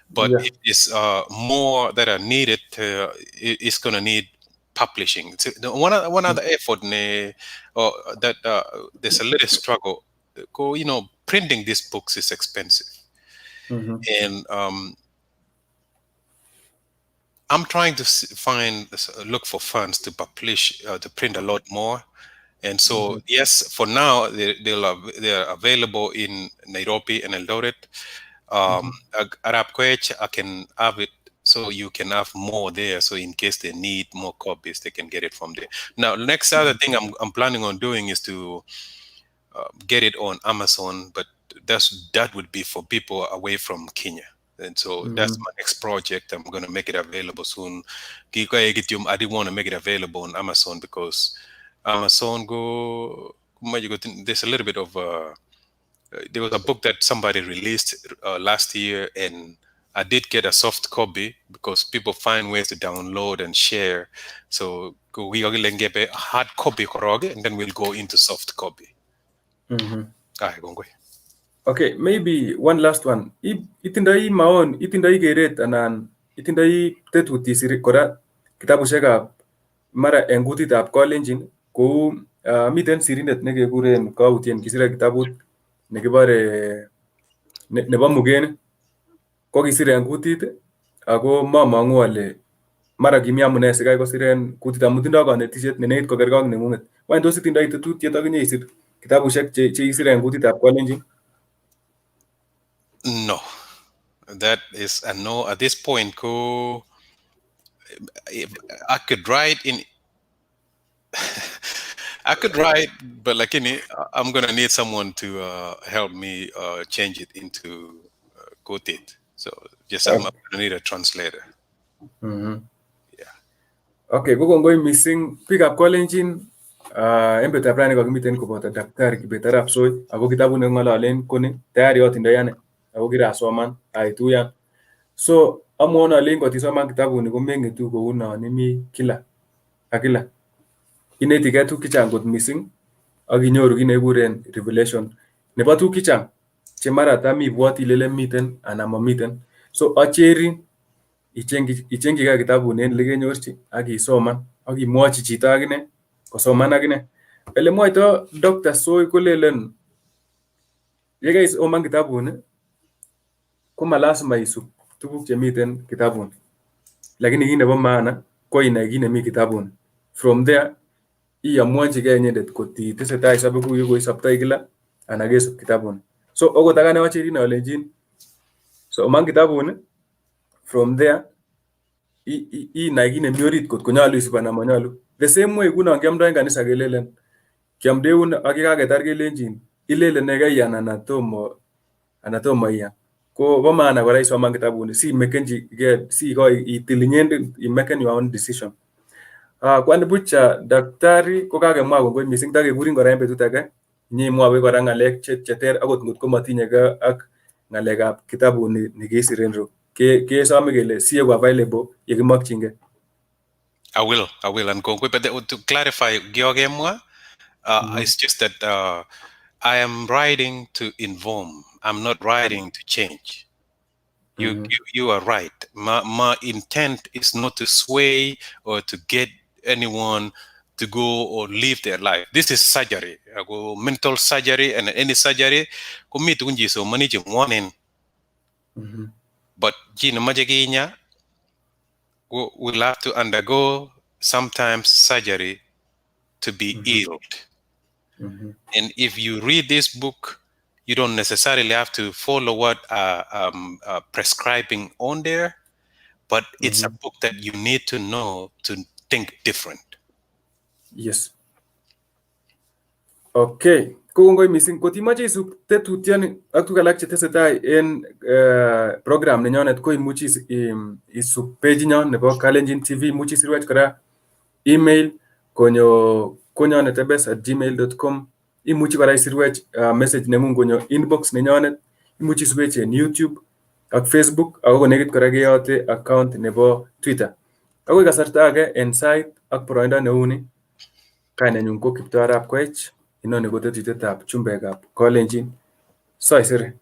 but if it's more that are needed, it's going to need publishing. So one other effort that there's a little struggle. Printing these books is expensive, and I'm trying to look for funds to publish, to print a lot more. And so, yes, for now, they're available in Nairobi and Eldoret. Arap KOECH, I can have it so you can have more there. So in case they need more copies, they can get it from there. Now, the next other thing I'm planning on doing is to get it on Amazon, but that would be for people away from Kenya. And so that's my next project. I'm going to make it available soon. I didn't want to make it available on Amazon because Amazon there's a little bit of there was a book that somebody released last year, and I did get a soft copy because people find ways to download and share. So we are going to get a hard copy, and then we'll go into soft copy. Okay, maybe one last one. Itindai maon, itindai keret anan itindai tetut isir kora kitabushekab mara en kutitab Kalenjin kou miten sirindet nekekuren kautien kisire kitabut nekibore nebo Mugen ko kisir en kutit ako mamang'u ale mara kimi amune sikai kosir en kutit amu tindoi kanetishet ne nekit kokergei ak neng'ung'et. Wany tos itindoi tetutiet akinye isir kitabushek che kisir en kutitab Kalenjin? No, that is a no at this point. If I could write in, I could write, but I'm gonna need someone to help me change it into KUTIT. So I'm gonna need a translator. Yeah. Okay, kokongoi missing biikab Kalenjin. En betutab rani kokimiten koboto Daktari Kibet Arap Soi ako kitabut neking'ololen koni tayari atindoi ane ako kirasoman aituyan. So amwaun alen kot isoman kitabuni komeng'etu kou non imi kila ak kila. Inetigei tuguk chechang kot missing ak inyoru kit nekikuren revelation nebo tuguk chechang che mara tam ibwoti ilelen miten anan mamiten. So acherin ichengchigei kitabut en lekenyorchi ak isoman ak imwochi chito akine kosoman akine. Ele mwoito Dr. Soi kolelen yekaisoman kitabuni ko malasima isub tuguk chemiten kitabuni, lakini kit nebo maana ko inai kit nemi kitabuni. From there iamuanchigei inyendet kot itesetai isobe kou yekoisoptoi kila anan kesub kitabuni. So okot akane acherin alenjin soman kitabuni, from there inai kit nemi orit kot konyolu isub anan manyolu. The same way kunon kiamdoi en kanisa kelelen kiamdeun ak yekaketar kelenjin ilelen nekaiyan anan tomo iyan. Ko bo maana kora isoman kitabuni itil inyendet imaken your own decision. Kwani buch daktari ko kakemwa kongoi missing, takekurin kora en betut age nyimwawech kora ng'alek cheter akot ngotko matinyegei ak ng'alekab kitabuni nikisir en ru. Kesome kele sieku available yekimokchingei. I will. And but to clarify, Georgemwa, it's just that I am writing to inform. I'm not writing to change. You are right. My intent is not to sway or to get anyone to go or live their life. This is surgery. Mental surgery and any surgery. So manage warning. But we'll have to undergo sometimes surgery to be healed. And if you read this book, you don't necessarily have to follow what prescribing on there, but it's a book that you need to know to think different. Yes. Okay. Kongoi missing. Kotimache isub tetutioni ak tuguk alak chetesetai en program nenyonet ko imuchi isub page nyon nebo Kalenjin TV, imuchi isirwech kora email konyonet ebes@gmail.com. Imuchi kora isirwech message neng'ung konyo inbox nenyonet. Imuchi isubech en YouTube ak Facebook ako konekit kora keyote account nebo Twitter. Akoi kasarta age en sait ak boroindo neuni, kainenyun ko Kibet Arap Koech, inoni ko tetutietab Chumbeekab Kalenjin. Soisere.